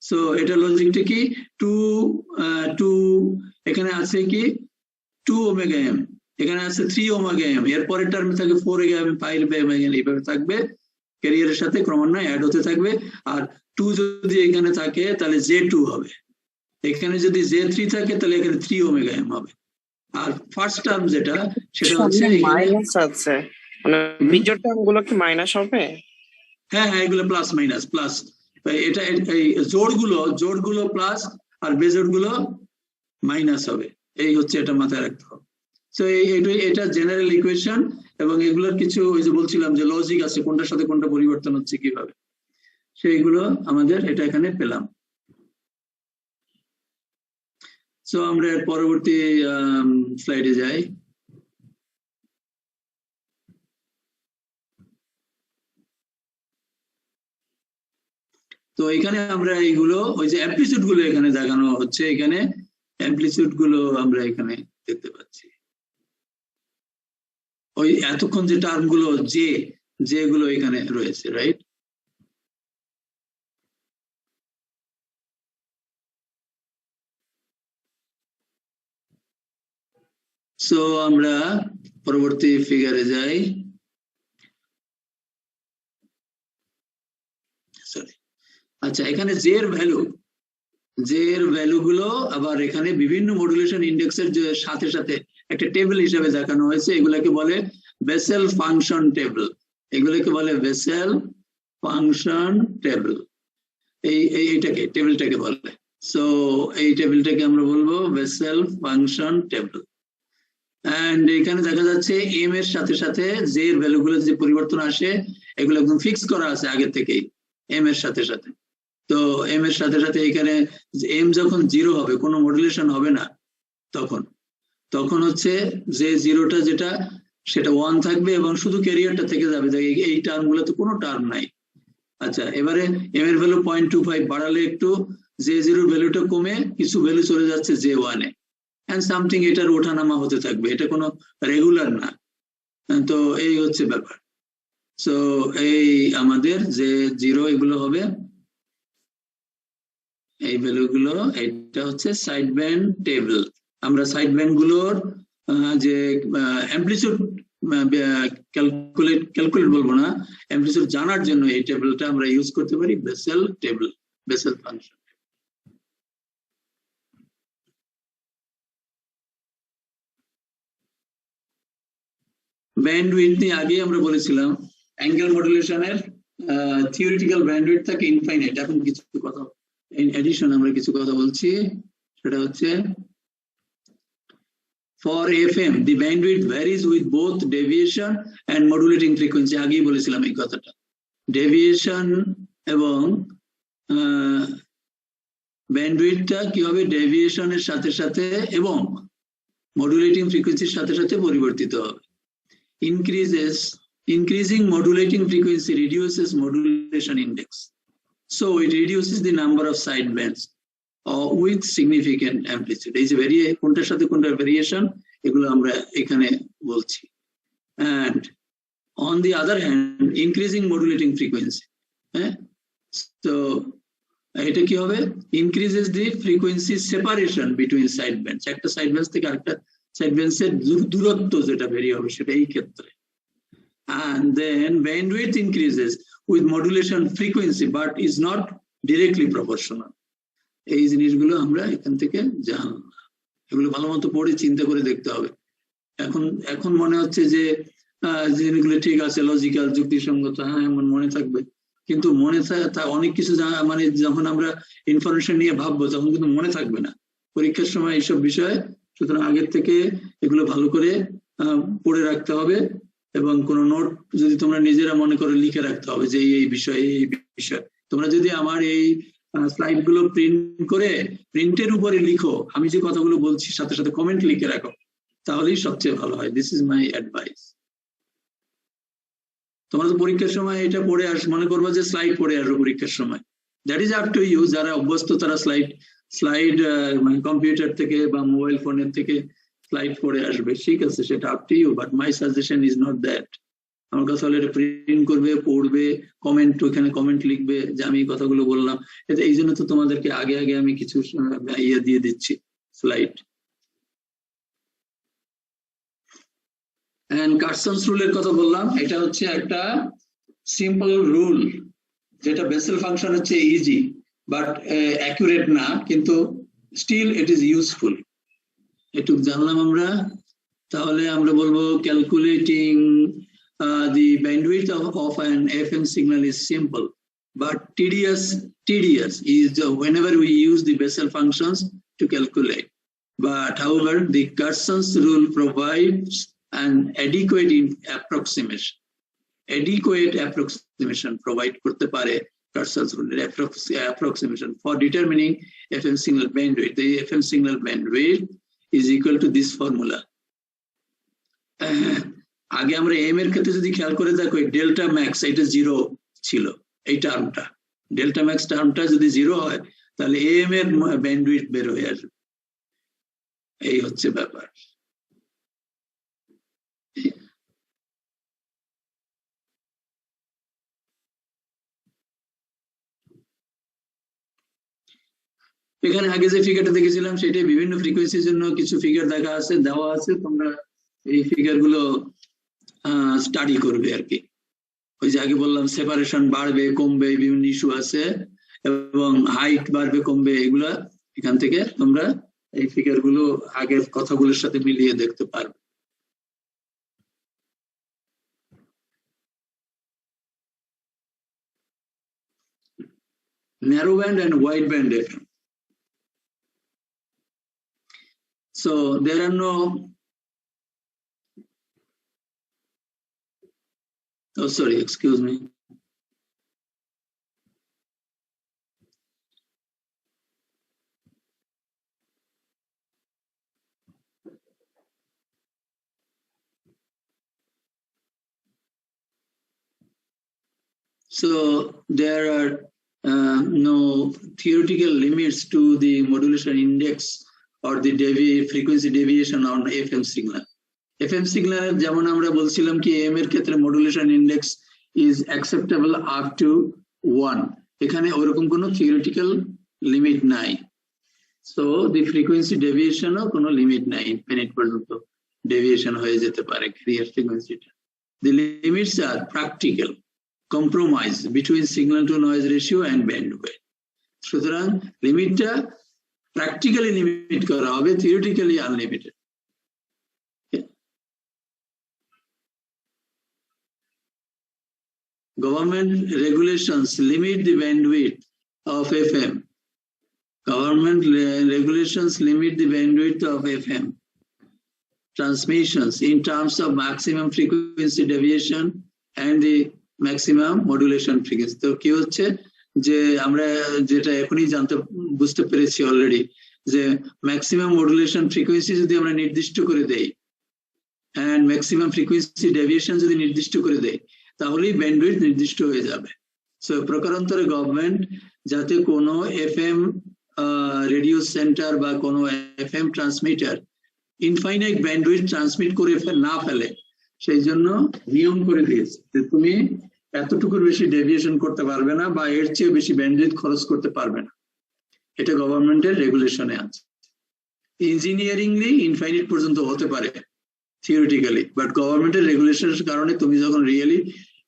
সো এটা লজিকটা কি, 2 এখানে আছে কি 2 ওমেগা এম, এখানে আছে 3 ওমেগা এম, এর পরের টার্মে থাকে 4 ওমেগা এম, 5 ওমেগা এম, এইভাবে থাকবে, ক্যারিয়ারের সাথে ক্রমান্বয়ে অ্যাড হতে থাকবে। আর 2 যদি এখানে থাকে তাহলে J2 হবে, এখানে যদি J3 থাকে তাহলে এখানে 3 ওমেগা এম হবে। আর ফার্স্ট টার্ম যেটা সেটা হচ্ছে মাইনাস আছে, মানে বিজোড় টার্ম গুলো কি মাইনাস হবে? হ্যাঁ হ্যাঁ, এগুলো প্লাস মাইনাস প্লাস, এটা এই জোড়গুলো প্লাস আর বেজোড় গুলো মাইনাস হবে, এই হচ্ছে এটা মাথায় রাখতে হবে। তো এটা জেনারেল ইকুয়েশন, এবং এগুলোর কিছু ওই যে বলছিলাম যে লজিক আছে, কোনটার সাথে কোনটা পরিবর্তন হচ্ছে কিভাবে, সেইগুলো আমাদের এটা এখানে পেলাম। সো আমরা পরবর্তী স্লাইডে যাই। তো এখানে আমরা এইগুলো ওই যে অ্যামপ্লিটিউড গুলো এখানে দেখানো হচ্ছে, এখানে অ্যামপ্লিটিউড গুলো আমরা এখানে দেখতে পাচ্ছি। ওই এতক্ষণ যে টার্ম গুলো যেগুলো এখানে রয়েছে, রাইট? সো আমরা পরবর্তী ফিগারে যাই। সরি, আচ্ছা, এখানে জে এর ভ্যালু গুলো আবার এখানে বিভিন্ন মডুলেশন ইন্ডেক্সের যে সাথে সাথে একটা টেবিল হিসেবে দেখানো হয়েছে, এগুলাকে বলে বেসেল ফাংশন টেবিল, এগুলোকে বলে বেসেল ফাংশন টেবিল, এইটাকে টেবিলটাকে বলে। সো এই টেবিলটাকে আমরা বলবো বেসেল ফাংশন টেবিল। এন্ড এখানে দেখা যাচ্ছে এম এর সাথে সাথে জে এর ভ্যালুগুলো যে পরিবর্তন আসে, এগুলো একদম ফিক্স করা আছে আগে থেকেই এম এর সাথে সাথে। তো এম এর সাথে সাথে এখানে এম যখন 0 হবে, কোনো মডুলেশন হবে না, তখন হচ্ছে যে জিরোটা যেটা সেটা 1 থাকবে এবং শুধু ক্যারিয়ারটা থেকে যাবে, এই টার্ম গুলোতে কোনো টার্ম নাই। আচ্ছা, এবারে এম এর ভ্যালু 0.25 বাড়ালে একটু J0 ভ্যালুটা কমে কিছু ভ্যালু চলে যাচ্ছে J1 এ, এন্ড সামথিং এটার ওঠানামা হতে থাকবে, এটা কোনো রেগুলার না। তো এই হচ্ছে ব্যাপার। সো এই আমাদের J0 এগুলো হবে, এই ভ্যালুগুলো, এটা হচ্ছে সাইড ব্যান্ড টেবিল। আমরা সাইড ব্যান্ড গুলোর যে অ্যামপ্লিটিউড ক্যালকুলেট বলবো না, অ্যামপ্লিটিউড জানার জন্য এই টেবিলটা আমরা ইউজ করতে পারি, Bessel table, Bessel function. Bandwidth নিয়ে আগে আমরা বলেছিলাম, অ্যাঙ্গেল মডুলেশনের থিওরিটিক্যাল ব্যান্ডউইডথ থাকে ইনফাইনাইট। এখন কিছু কথা ইন এডিশন আমরা কিছু কথা বলছি, সেটা হচ্ছে for FM the bandwidth varies with both deviation and modulating frequency, আগেই বলেছিলাম এই কথাটা। ডেভিয়েশন এবং ব্যান্ডউইডথটা কি হবে, ডেভিয়েশনের সাথে সাথে এবং মডুলেটিং ফ্রিকোয়েন্সির সাথে সাথে পরিবর্তিত হবে। Increasing modulating frequency reduces modulation index, so it reduces the number of sidebands with significant amplitude. এই যে কোনটার সাথে কোনটা ভেরিয়েশন, এগুলো আমরা এখানে বলছি। And on the other hand, increasing modulating frequency, so এটা কি হবে, increases the frequency separation between sidebands, একটা sidebands থেকে আরেকটা sidebands এর দূরত্ব যেটা ভেরি হবে সেটা এই ক্ষেত্রে। And then bandwidth increases with modulation frequency but is not directly proportional. এই জিনিসগুলো আমরা এখান থেকে জানলাম, এগুলো ভালো মতো পড়ে চিন্তা করে দেখতে হবে। এখন মনে হচ্ছে যে জিনিসগুলো ঠিক আছে, লজিক্যাল, যুক্তিসঙ্গত, হ্যাঁ এমন মনে থাকবে, কিন্তু মনে অনেক কিছু মানে যখন আমরা ইনফরমেশন নিয়ে ভাববো তখন কিন্তু মনে থাকবে না পরীক্ষার সময় এইসব বিষয়। সুতরাং আগের থেকে এগুলো ভালো করে পড়ে রাখতে হবে, এবং কোনো নোট যদি তোমরা নিজেরা মনে করে লিখে রাখতে হবে যে এই বিষয়। তোমরা যদি আমার এই স্লাইড গুলো প্রিন্ট করে প্রিন্টের উপরে লিখো, আমি যে কথাগুলো বলছি সাথে সাথে কমেন্ট লিখে রাখো, তাহলেই সবচেয়ে ভালো হয়। This is my advice. তোমরা তো পরীক্ষার সময় এটা পড়ে মনে করবো যে স্লাইড পড়ে আসবো পরীক্ষার সময়, that is up to you. যারা অভ্যস্ত তারা স্লাইড মানে কম্পিউটার থেকে বা মোবাইল ফোনের থেকে স্লাইড পড়ে আসবে, ঠিক আছে, সেটা up to you, but my suggestion is not that. আমার কথা হলো এটা প্রিন্ট করবে, পড়বে, কমেন্ট, ওখানে কমেন্ট লিখবে যে আমি এই কথাগুলো বললাম। এই জন্য তো তোমাদেরকে আগে আমি কিছু দিয়ে দিচ্ছি স্লাইড। এন্ড কার্সনস রুলের কথা বললাম, এটা হচ্ছে একটা সিম্পল রুল যেটা বেসেল ফাংশন হচ্ছে ইজি বাট অ্যাকুরেট না, কিন্তু স্টিল ইট ইজ ইউজফুল। একটু জানলাম আমরা। তাহলে আমরা বলবো calculating the bandwidth of an FM signal is simple but tedious is whenever we use the Bessel functions to calculate. But however, the Carson's rule provides an adequate approximation. Adequate approximation provide করতে পারে Carson's rule approximation for determining FM signal bandwidth. The FM signal bandwidth is equal to this formula. আগে আমরা এম এর ক্ষেত্রে যদি খেয়াল করে দেখো ডেল্টা ম্যাক্স এটা 0 ছিল, এই টার্মটা ডেল্টা ম্যাক্স টার্মটা যদি 0 হয় তাহলে এম এর ব্যান্ডউইডথ বের হয়ে আসবে। এই হচ্ছে ব্যাপার। এখানে আগে যে ফিগারটা দেখেছিলাম সেটাই বিভিন্ন ফ্রিকোয়েন্সির জন্য কিছু ফিগার দেওয়া আছে, তোমরা এই ফিগার গুলো স্টাডি করবে আর কি। ওই যে আগে বললাম সেপারেশন বাড়বে কমবে, বিভিন্ন ইস্যু আছে, এবং হাইট বাড়বে কমবে, এগুলা এখান থেকে তোমরা এই ফিগার গুলো আগের কথাগুলোর সাথে মিলিয়ে দেখতে পারবে। Narrow band and wide band FM. So there are no oh sorry, excuse me. So there are no theoretical limits to the modulation index or the frequency deviation on FM signal. FM signal যেমন আমরা বলছিলাম কি AM এর ক্ষেত্রে modulation index is acceptable up to 1, এখানে ওরকম কোনো theoretical limit নাই। So the frequency deviation ও কোনো limit নাই, infinite পর্যন্ত deviation হয়ে যেতে পারে carrier frequency টা। The limits are practical compromise between signal to noise ratio and bandwidth. সুতরাং লিমিটটা practically limit করা হবে, theoretically unlimited. Government regulations limit the bandwidth of FM. Government regulations limit the bandwidth of FM transmissions in terms of maximum frequency deviation and the maximum modulation frequency. তো কি হচ্ছে যে আমরা যেটা এখনই বুঝতে পেরেছি অলরেডি, যে ম্যাক্সিমাম মডুলেশন ফ্রিকোয়েন্সি যদি আমরা নির্দিষ্ট করে দেই এন্ড ম্যাক্সিমাম ফ্রিকোয়েন্সি ডেভিয়েশন যদি নির্দিষ্ট করে দেই তাহলেই ব্যান্ডউইথ নির্দিষ্ট হয়ে যাবে। সো প্রকারান্তরে গভর্নমেন্ট যাতে কোনো এফএম রেডিও সেন্টার বা কোনো FM transmitter infinite bandwidth transmit করে না ফেলে সেই জন্য নিয়ম করে দিয়েছে যে তুমি এতটুকুর বেশি ডেভিয়েশন করতে পারবে না বা এর চেয়ে বেশি ব্যান্ডউইথ খরচ করতে পারবে না। এটা গভর্নমেন্টের রেগুলেশনে আছে। ইঞ্জিনিয়ারিংলি ইনফাইনাইট পর্যন্ত হতে পারে থিওরিটিক্যালি, বাট গভর্নমেন্টের রেগুলেশনের কারণে তুমি যখন রিয়েলি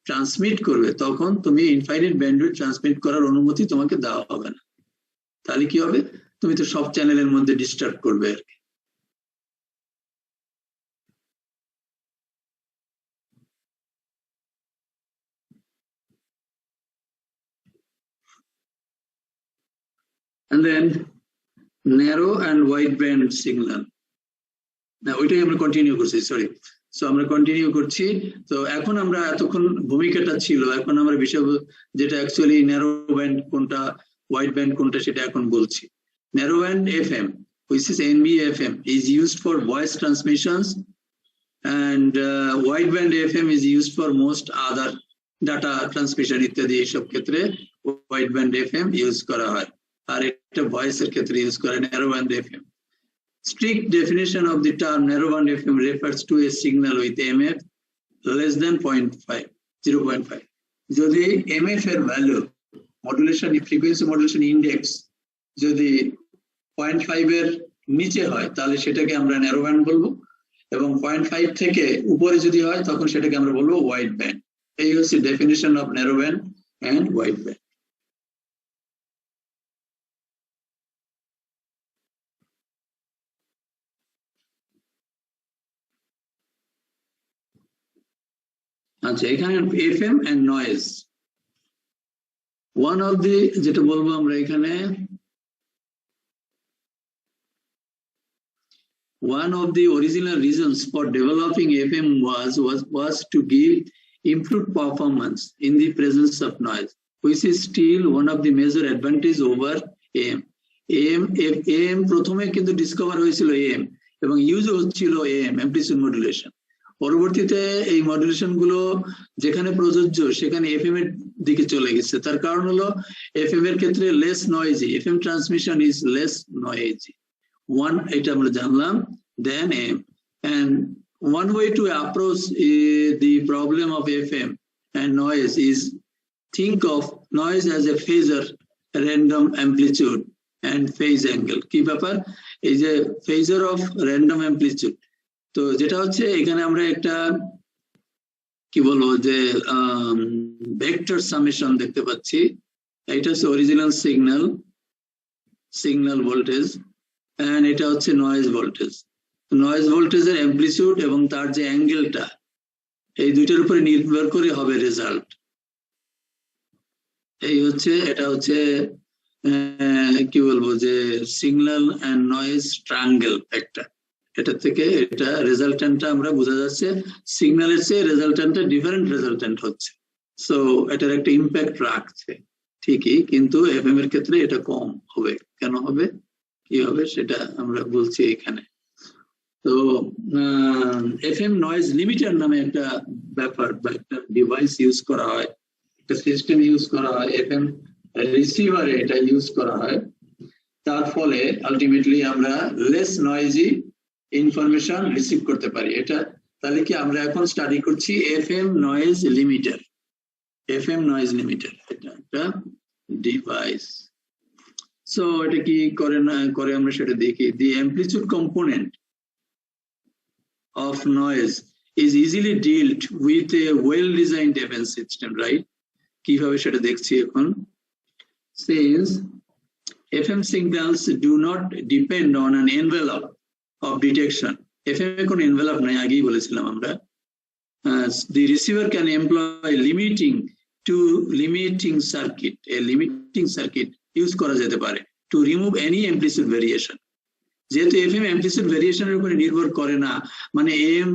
ট্রান্সমিট করবে তখন তুমি ইনফাইনাইট ব্যান্ডউইথ ট্রান্সমিট করার অনুমতি তোমাকে দেওয়া হবে না। তাহলে কি হবে, তুমি তো সব চ্যানেলের মধ্যে ডিস্টার্ব করবে আর কি। And then narrow and wide band signal. Now ওইটাই আমরা কন্টিনিউ করছি, সরি। সো আমরা কন্টিনিউ করছি। তো এখন আমরা এতক্ষণ ভূমিকাটা ছিল, এখন আমরা বিষয় যেটা অ্যাকচুয়ালি ন্যারো ব্যান্ড কোনটা ওয়াইড ব্যান্ড কোনটা সেটা এখন বলছি। Narrow band FM which is NBFM is used for voice transmissions and wide band FM is used for most other data transmission ইত্যাদি। এইসব ক্ষেত্রে ওয়াইড ব্যান্ড FM ইউজ করা হয়, আর এটা ভয়েসের ক্ষেত্রে ইউজ করে narrow band FM। Strict definition of the term narrow band FM refers to a signal with MF less than 0.5. যদি MF এর value modulation frequency modulation index যদি 0.5 এর নিচে হয় তাহলে সেটাকে আমরা ন্যারো ব্যান্ড বলবো, এবং 0.5 থেকে উপরে যদি হয় তখন সেটাকে আমরা বলবো ওয়াইড ব্যান্ড। এই হচ্ছে definition of narrow band and wide band. আচ্ছা, এখানে FM and noise, one of the, যেটা বলবো আমরা এখানে, one of the original reasons for developing FM was to give improved performance in the presence of noise, which is still one of the major advantage over AM. AM প্রথমে কিন্তু ডিসকভার হয়েছিল AM এবং ইউজ হচ্ছিল AM অ্যামপ্লিটিউড মডুলেশন। পরবর্তীতে এই মডুলেশন গুলো যেখানে প্রযোজ্য সেখানে এফএম এর দিকে চলে গেছে। তার কারণ হলো এফএম এর ক্ষেত্রে less noisy, FM transmission is less noisy. One, এটা আমরা জানলাম, then AM. And one way to approach the problem of FM and noise is think of noise as a phasor, random amplitude and phase angle. কি ব্যাপার? এই যে phasor of random amplitude, তো যেটা হচ্ছে এখানে আমরা একটা কি বলবো যে ভেক্টর সামেশন দেখতে পাচ্ছি। এটা হচ্ছে অরিজিনাল সিগন্যাল ভোল্টেজ, and এটা হচ্ছে নয়েজ ভোল্টেজ। নয়েজ ভোল্টেজের অ্যামপ্লিটিউড এবং তার যে অ্যাঙ্গেলটা, এই দুইটার উপরে নির্ভর করে হবে রেজাল্ট। এই হচ্ছে, এটা হচ্ছে কি বলবো যে সিগন্যাল এন্ড নয়েজ ট্রায়াঙ্গেল একটা, এটা থেকে এটা রেজাল্টেন্টটা আমরা বোঝা যাচ্ছে সিগন্যালের চেয়ে রেজাল্টেন্টটা ডিফারেন্ট রেজাল্টেন্ট হচ্ছে। সো এটার একটা ইম্প্যাক্ট রাখছে ঠিকই, কিন্তু এফএম এর ক্ষেত্রে এটা কম হবে। কেন হবে, কি হবে সেটা আমরা বলছি এখানে। তো এফএম নয়েজ লিমিটার নামে একটা ব্যাপার বা একটা ডিভাইস ইউজ করা হয়, একটা সিস্টেম ইউজ করা হয়, এফএম রিসিভারে এটা ইউজ করা হয়। তার ফলে আলটিমেটলি আমরা লেস নয়েজি ইনফরমেশন রিসিভ করতে পারি। এটা তাহলে কি আমরা এখন স্টাডি করছি FM noise limiter. FM noise limiter এটা একটা ডিভাইস। সো এটা কি করে আমরা সেটা দেখি। The amplitude component of noise is easily dealt with a well-designed FM system, right? কিভাবে সেটা দেখছি এখন। Since FM signals do not depend on an envelope of detection, FM এ কোনো envelope নাই, আগেই বলেছিলাম আমরা। The receiver can employ limiting circuit, a limiting circuit use করা যেতে পারে to remove any amplitude variation. যেহেতু এফএম অ্যামপ্লিটিউড ভেরিয়েশনের উপরে নির্ভর করে না, মানে এম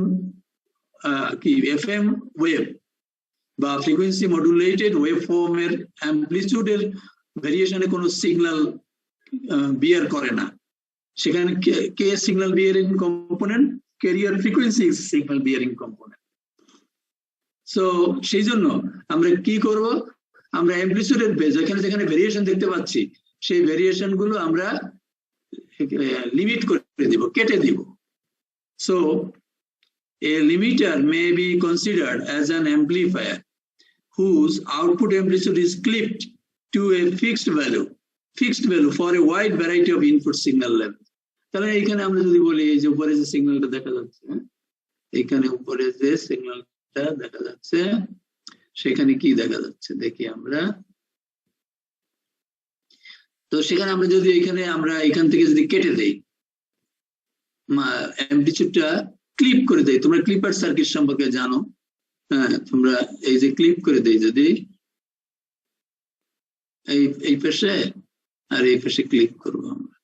কি এফএম ওয়েভ বা ফ্রিকোয়েন্সি মডুলেটেড ওয়েভ ফর্মের অ্যামপ্লিটিউডের ভেরিয়েশনে কোনো সিগন্যাল বিয়ার করে না। সেখানে কে signal bearing component, carrier frequency signal bearing component. So সেই জন্য আমরা কি করব, আমরা অ্যামপ্লিটিউডের যেখানে ভেরিয়েশন দেখতে পাচ্ছি সেই ভেরিয়েশন গুলো আমরা লিমিট করে দিব, কেটে দিব। So a limiter may be considered as an amplifier whose output amplitude is clipped to a fixed value for a wide variety of input signal levels. তাহলে এখানে আমরা যদি বলি এই যে উপরে যে সিগন্যালটা দেখা যাচ্ছে, এখানে উপরে যে সিগন্যালটা দেখা যাচ্ছে সেখানে কি দেখা যাচ্ছে দেখি আমরা। তো সেখানে আমরা যদি এখান থেকে যদি কেটে দেই, অ্যামপ্লিটিউডটা ক্লিপ করে দেই, তোমরা ক্লিপার সার্কিট সম্পর্কে জানো, হ্যাঁ তোমরা এই যে ক্লিপ করে দেই যদি এই পাশে আর এই পাশে ক্লিপ করবো আমরা,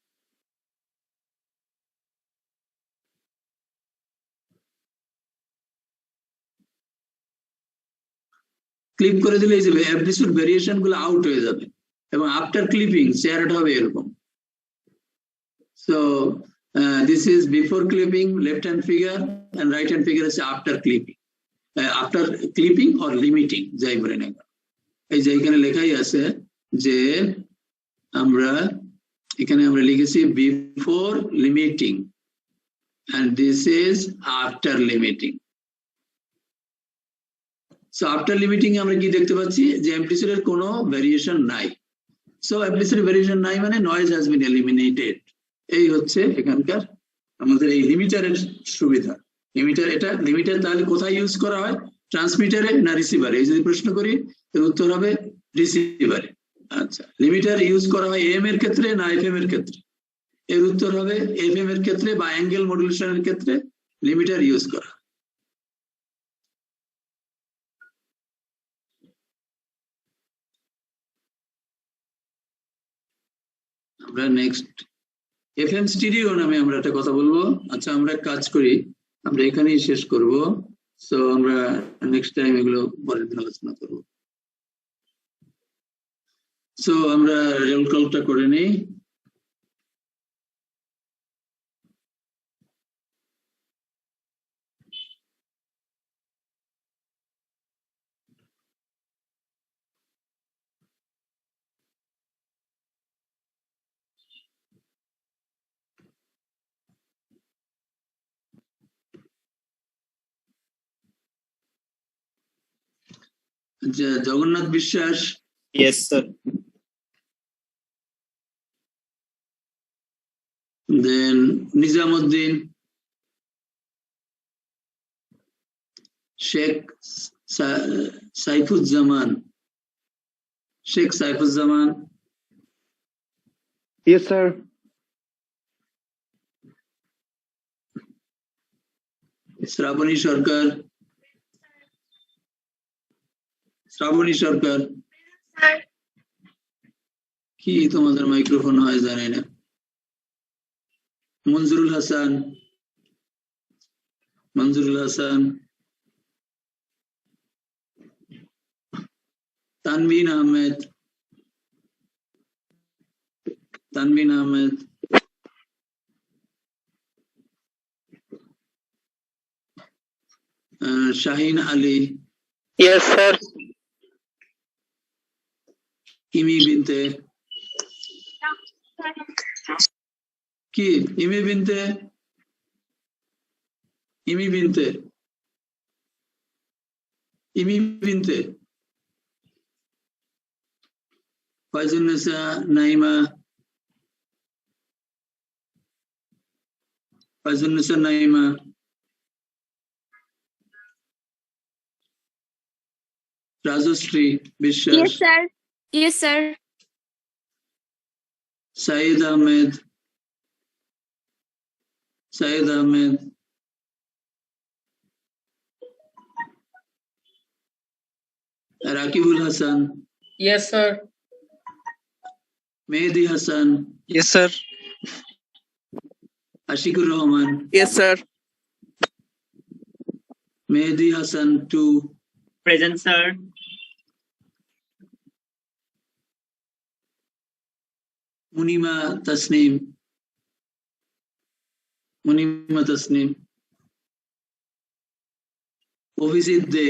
ক্লিপ করে দিলে এই যে অ্যামপ্লিটিউড ভেরিয়েশন গুলো আউট হয়ে যাবে এবং আফটার ক্লিপিং চেহারাটা হবে এরকম। So this is before clipping, left hand figure, and right hand figure is after clipping or limiting, যাই বলে না। এই যে এখানে লেখাই আছে যে এখানে আমরা লিখেছি before limiting and this is after limiting. So after limiting আমরা কি দেখতে পাচ্ছি যে অ্যামপ্লিটিউডের কোনো ভেরিয়েশন নাই। সো অ্যামপ্লিটিউড ভেরিয়েশন নাই মানে নয়েজ হ্যাজ বিন এলিমিনেটেড। এই হচ্ছে এখানকার আমাদের এই লিমিটারের সুবিধা। লিমিটার তাহলে কোথায় ইউজ করা হয়, ট্রান্সমিটারে না রিসিভারে? এই যদি প্রশ্ন করি এর উত্তর হবে রিসিভারে। আচ্ছা, লিমিটার ইউজ করা হয় এম এর ক্ষেত্রে না এফএম এর ক্ষেত্রে? এর উত্তর হবে এফএম এর ক্ষেত্রে বা অ্যাঙ্গেল মডুলেশনের ক্ষেত্রে লিমিটার ইউজ করা। আমরা নেক্সট এফএম স্টিরিও নামে আমরা একটা কথা বলবো। আচ্ছা, আমরা কাজ করি, আমরা এখানেই শেষ করব। সো আমরা নেক্সট টাইম এগুলো পরের দিন আলোচনা করব। সো আমরা রোল কলটা করে নিই। জগন্নাথ বিশ্বাস, Yes, sir. দেন নিজামুদ্দিন, শেখ সাইফুজ্জামান, শেখ সাইফুজ্জামান, Yes, sir. শ্রাবণী সরকার, শ্রাবণী সরকার, স্যার কি তোমাদের মাইক্রোফোন হয় জানি না। Manjurul Hasan, Manjurul Hasan, Tanveen Ahmed, Tanveen Ahmed, Shahin Ali, Yes, sir. ইমি বিনতে, কি ইমি বিনতে, ইমি বিনতে, ইমি বিনতে, ফয়জুন্নেসা নাইমা, ফয়জুন্নেসা নাইমা, রাজশ্রী বিশ্বাস, Yes, sir. Yes, sir. Saeed Ahmed, Saeed Ahmed, Rakibul Hasan, Yes, sir. Mehedi Hasan, Yes, sir. Ashikur Rahman, Yes, sir. Mehedi Hasan 2, Present, sir. Munima Tasnim, Munima Tasnim, Abhijit দে।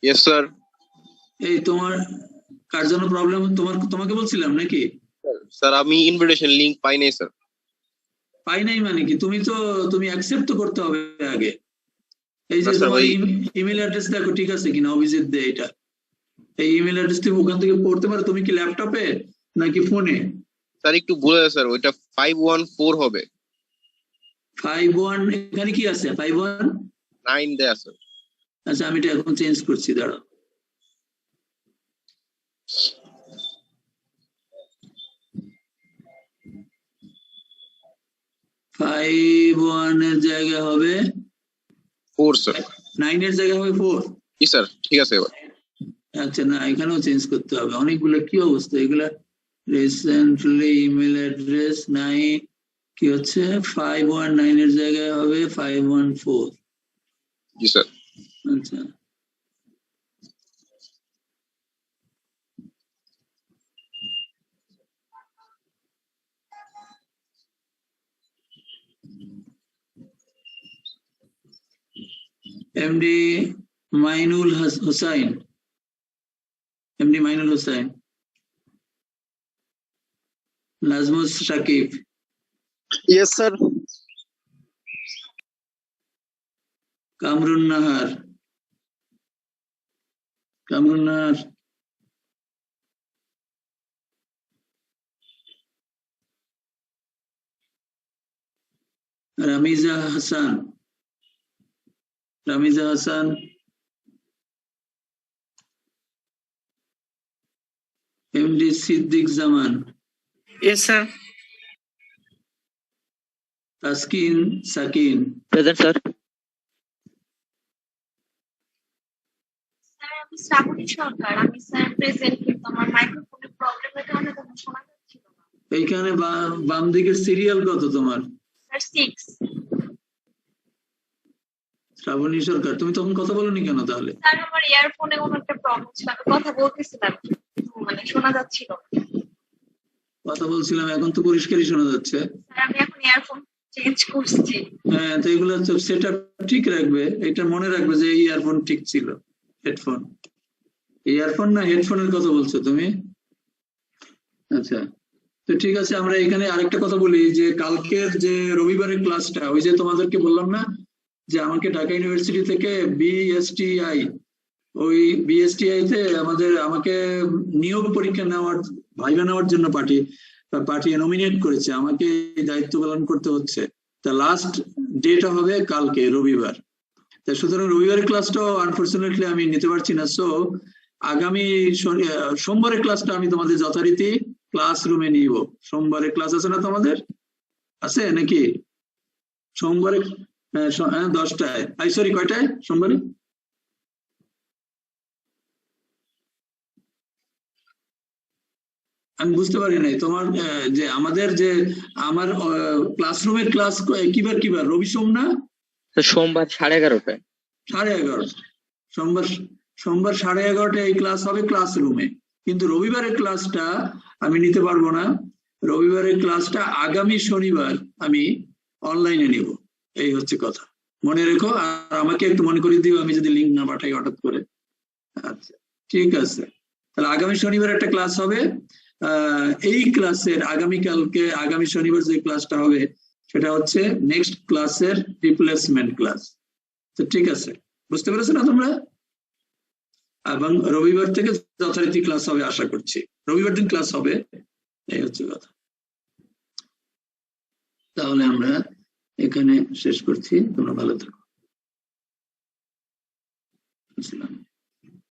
Yes, sir. এই তোমার কার জন্য প্রবলেম, তোমাকে বলছিলাম নাকি? স্যার আমি ইনভিটেশন লিংক পাই নাই স্যার। পাই নাই মানে কি? তুমি অ্যাকসেপ্ট তো করতে হবে আগে। এই যে না, স্যার, তোমার ওই- ইমেল অ্যাড্রেস দেখো ঠিক আছে কিনা, অভিজিৎ দে এটা। এই ইমেল অ্যাড্রেস তুমি ওখান থেকে পড়তে পারো। তুমি কি ল্যাপটপে নাকি ফোনে? স্যার একটু বলে দেন স্যার, ওইটা 514 হবে। 51 এখানে কি আছে? 51। 9 দেয়া স্যার। আচ্ছা, আমি এটা এখন চেঞ্জ করছি, দাঁড়াও। 51 এর জায়গা হবে 4 স্যার। 9 এর জায়গা হবে 4। জি স্যার, ঠিক আছে এবার। আচ্ছা, না এখানেও চেঞ্জ করতে হবে। অনেকগুলো কি অবস্থা এগুলা। রিসেন্টলি ইমেল অ্যাড্রেস নাই, কি হচ্ছে 519 এর জায়গায় হবে 514। জি স্যার। আচ্ছা, MD Mainul Husain, MD Mainul Husain, Nazmus Sakib, Yes, sir. Kamrun Nahar, Kamrun Nahar, Ramiza Hasan, Ramiza Hasan, MD Siddique Zaman, Yes, sir. Taskin Sakin, Present, sir. Sir আমি শ্রাবণী সরকার। আমি স্যার প্রেজেন্ট, কিন্তু আমার মাইক্রোফোনের প্রবলেমের কারণে তখন শোনা যাচ্ছিল না। এইখানে বাম দিকের সিরিয়াল কত তোমার? স্যার 6। শ্রাবণী সরকার, তুমি তখন কথা বলনি কেন তাহলে? স্যার আমার ইয়ারফোনে কোনো একটা প্রবলেম ছিল, আমি কথা বলতেছিলাম মানে শোনা যাচ্ছিল না। কথা বলছিলাম, এখন তো পরিষ্কারই শোনা যাচ্ছে। স্যার আমি এখন ইয়ারফোন চেঞ্জ করছি। হ্যাঁ, তো এগুলো সেট আপ ঠিক রাখবে, এটা মনে রাখবে যে এই ইয়ারফোন ঠিক ছিল। হেডফোন, ইয়ারফোন না হেডফোনের কথা বলছো তুমি? আচ্ছা, তো ঠিক আছে, আমরা এখানে আরেকটা কথা বলি যে কালকের যে রবিবারের ক্লাসটা, ওই যে তোমাদেরকে বললাম না যে আমাকে ঢাকা ইউনিভার্সিটি থেকে বিএসটিআই, ওই বিএসটিআই তে আমাকে নিয়োগ পরীক্ষা নেওয়ার, ভাইবা নেওয়ার জন্য পাঠিয়ে নমিনেট করেছে, আমাকে এই দায়িত্ব পালন করতে হচ্ছে। তা লাস্ট ডেটা হবে কালকে রবিবার। তা সুতরাং রবিবারের ক্লাসটাও আনফরচুনেটলি আমি নিতে পারছি না। সো আগামী সোমবারের ক্লাসটা আমি তোমাদের যথারীতি ক্লাসরুমে নিব। সোমবারের ক্লাস আছে না তোমাদের? আছে নাকি? সোমবারে 10টায়, সরি কয়টায় সোমবারে? আমি বুঝতে পারি নাই তোমার যে আমাদের যে আমার ক্লাসরুমের ক্লাস কিবার রবি সোম না? সোমবার 11:30টায়। 11:30 সোমবার 11:30টায় এই ক্লাস হবে ক্লাসরুমে, কিন্তু রবিবারের ক্লাসটা আমি নিতে পারবো না। রবিবারের ক্লাসটা আগামী শনিবার আমি অনলাইনে নিব, এই হচ্ছে কথা, মনে রেখো। আর আমাকে একটু মনে করিয়ে দিও আমি যদি লিঙ্ক না পাঠাই হঠাৎ করে। আচ্ছা ঠিক আছে, তাহলে আগামী শনিবার একটা ক্লাস হবে। এই ক্লাসের আগামী শনিবার যে ক্লাসটা হবে সেটা হচ্ছে নেক্সট ক্লাসের রিপ্লেসমেন্ট ক্লাস। তো ঠিক আছে, বুঝতে পেরেছো না তোমরা? এবং রবিবার থেকে যথারীতি ক্লাস হবে আশা করছি, রবিবার দিন ক্লাস হবে, এই হচ্ছে কথা। তাহলে আমরা এখানে শেষ করছি, তোমরা ভালো থাকো। আসসালাম।